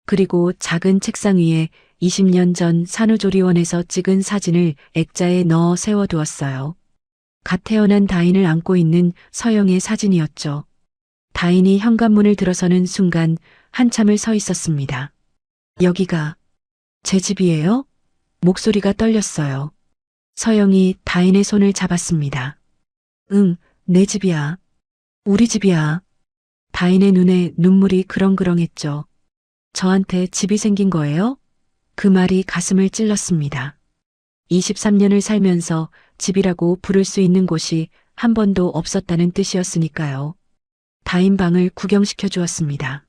그리고 작은 책상 위에 20년 전 산후조리원에서 찍은 사진을 액자에 넣어 세워두었어요. 갓 태어난 다인을 안고 있는 서영의 사진이었죠. 다인이 현관문을 들어서는 순간 한참을 서 있었습니다. 여기가 제 집이에요? 목소리가 떨렸어요. 서영이 다인의 손을 잡았습니다. 응, 내 집이야. 우리 집이야. 다인의 눈에 눈물이 그렁그렁했죠. 저한테 집이 생긴 거예요? 그 말이 가슴을 찔렀습니다. 23년을 살면서 집이라고 부를 수 있는 곳이 한 번도 없었다는 뜻이었으니까요. 다인 방을 구경시켜 주었습니다.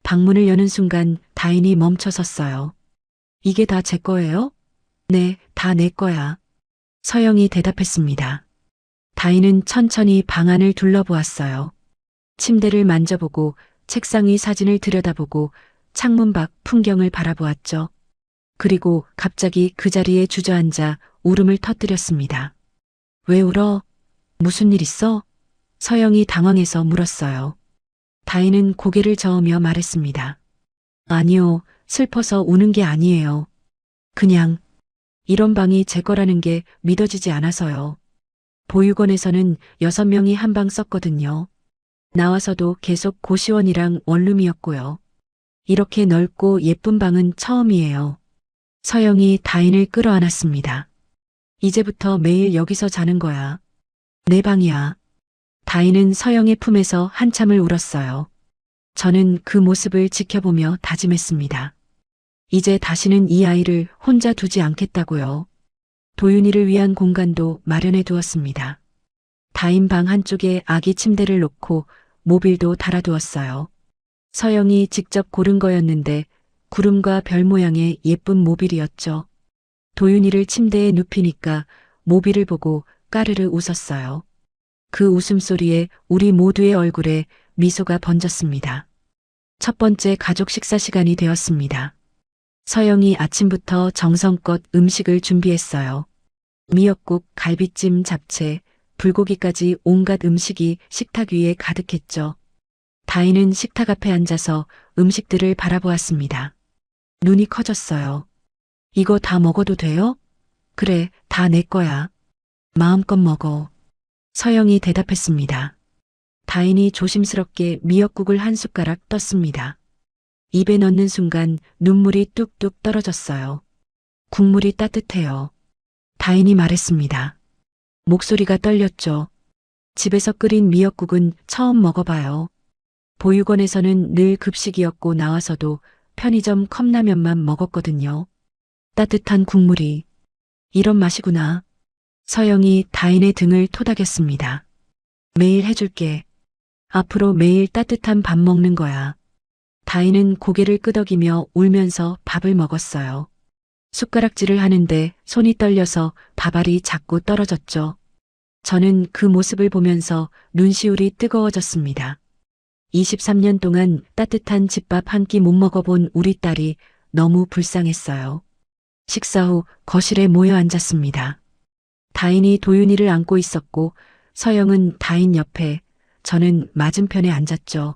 방문을 여는 순간 다인이 멈춰 섰어요. 이게 다 제 거예요? 네, 다 내 거야. 서영이 대답했습니다. 다인은 천천히 방 안을 둘러보았어요. 침대를 만져보고 책상 위 사진을 들여다보고 창문 밖 풍경을 바라보았죠. 그리고 갑자기 그 자리에 주저앉아 울음을 터뜨렸습니다. 왜 울어? 무슨 일 있어? 서영이 당황해서 물었어요. 다인은 고개를 저으며 말했습니다. 아니요, 슬퍼서 우는 게 아니에요. 그냥 이런 방이 제 거라는 게 믿어지지 않아서요. 보육원에서는 6명이 한 방 썼거든요. 나와서도 계속 고시원이랑 원룸이었고요. 이렇게 넓고 예쁜 방은 처음이에요. 서영이 다인을 끌어안았습니다. 이제부터 매일 여기서 자는 거야. 내 방이야. 다인은 서영의 품에서 한참을 울었어요. 저는 그 모습을 지켜보며 다짐했습니다. 이제 다시는 이 아이를 혼자 두지 않겠다고요. 도윤이를 위한 공간도 마련해 두었습니다. 다인 방 한쪽에 아기 침대를 놓고 모빌도 달아두었어요. 서영이 직접 고른 거였는데 구름과 별 모양의 예쁜 모빌이었죠. 도윤이를 침대에 눕히니까 모빌을 보고 까르르 웃었어요. 그 웃음소리에 우리 모두의 얼굴에 미소가 번졌습니다. 첫 번째 가족 식사 시간이 되었습니다. 서영이 아침부터 정성껏 음식을 준비했어요. 미역국, 갈비찜, 잡채, 불고기까지 온갖 음식이 식탁 위에 가득했죠. 다인은 식탁 앞에 앉아서 음식들을 바라보았습니다. 눈이 커졌어요. 이거 다 먹어도 돼요? 그래, 다 내 거야. 마음껏 먹어. 서영이 대답했습니다. 다인이 조심스럽게 미역국을 한 숟가락 떴습니다. 입에 넣는 순간 눈물이 뚝뚝 떨어졌어요. 국물이 따뜻해요. 다인이 말했습니다. 목소리가 떨렸죠. 집에서 끓인 미역국은 처음 먹어봐요. 보육원에서는 늘 급식이었고 나와서도 편의점 컵라면만 먹었거든요. 따뜻한 국물이 이런 맛이구나. 서영이 다인의 등을 토닥였습니다. 매일 해줄게. 앞으로 매일 따뜻한 밥 먹는 거야. 다인은 고개를 끄덕이며 울면서 밥을 먹었어요. 숟가락질을 하는데 손이 떨려서 밥알이 자꾸 떨어졌죠. 저는 그 모습을 보면서 눈시울이 뜨거워졌습니다. 23년 동안 따뜻한 집밥 한 끼 못 먹어본 우리 딸이 너무 불쌍했어요. 식사 후 거실에 모여 앉았습니다. 다인이 도윤이를 안고 있었고 서영은 다인 옆에, 저는 맞은편에 앉았죠.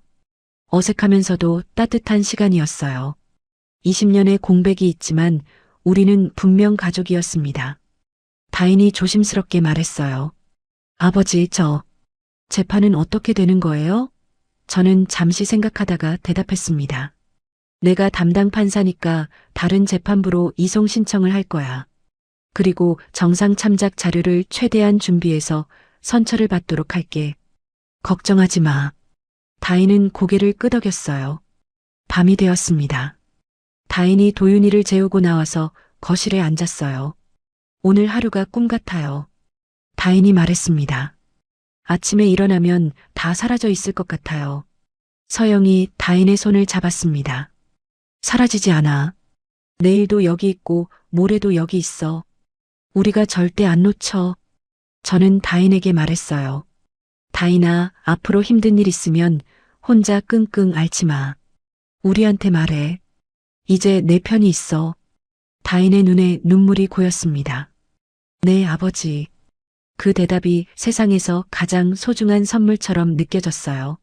어색하면서도 따뜻한 시간이었어요. 20년의 공백이 있지만 우리는 분명 가족이었습니다. 다인이 조심스럽게 말했어요. 아버지, 재판은 어떻게 되는 거예요? 저는 잠시 생각하다가 대답했습니다. 내가 담당 판사니까 다른 재판부로 이송 신청을 할 거야. 그리고 정상 참작 자료를 최대한 준비해서 선처를 받도록 할게. 걱정하지 마. 다인은 고개를 끄덕였어요. 밤이 되었습니다. 다인이 도윤이를 재우고 나와서 거실에 앉았어요. 오늘 하루가 꿈 같아요. 다인이 말했습니다. 아침에 일어나면 다 사라져 있을 것 같아요. 서영이 다인의 손을 잡았습니다. 사라지지 않아. 내일도 여기 있고 모레도 여기 있어. 우리가 절대 안 놓쳐. 저는 다인에게 말했어요. 다인아, 앞으로 힘든 일 있으면 혼자 끙끙 앓지 마. 우리한테 말해. 이제 내 편이 있어. 다인의 눈에 눈물이 고였습니다. 네, 아버지. 그 대답이 세상에서 가장 소중한 선물처럼 느껴졌어요.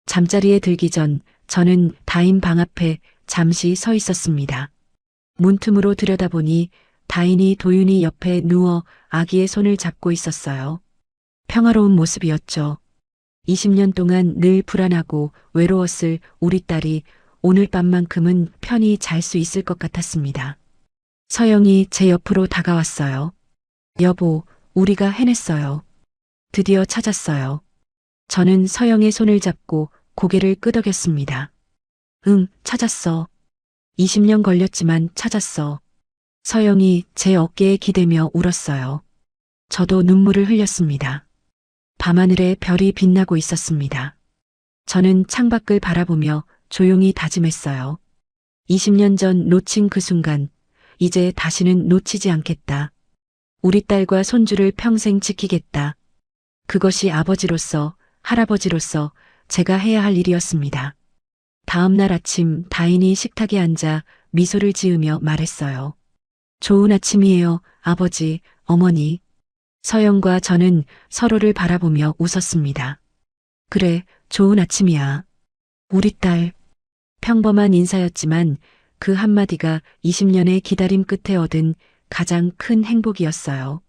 잠자리에 들기 전 저는 다인 방 앞에 잠시 서 있었습니다. 문틈으로 들여다보니 다인이 도윤이 옆에 누워 아기의 손을 잡고 있었어요. 평화로운 모습이었죠. 20년 동안 늘 불안하고 외로웠을 우리 딸이 오늘 밤만큼은 편히 잘 수 있을 것 같았습니다. 서영이 제 옆으로 다가왔어요. 여보, 우리가 해냈어요. 드디어 찾았어요. 저는 서영의 손을 잡고 고개를 끄덕였습니다. 응, 찾았어. 20년 걸렸지만 찾았어. 서영이 제 어깨에 기대며 울었어요. 저도 눈물을 흘렸습니다. 밤하늘에 별이 빛나고 있었습니다. 저는 창밖을 바라보며 조용히 다짐했어요. 20년 전 놓친 그 순간, 이제 다시는 놓치지 않겠다. 우리 딸과 손주를 평생 지키겠다. 그것이 아버지로서, 할아버지로서 제가 해야 할 일이었습니다. 다음 날 아침 다인이 식탁에 앉아 미소를 지으며 말했어요. 좋은 아침이에요, 아버지, 어머니. 서영과 저는 서로를 바라보며 웃었습니다. 그래, 좋은 아침이야. 우리 딸. 평범한 인사였지만 그 한마디가 20년의 기다림 끝에 얻은 가장 큰 행복이었어요.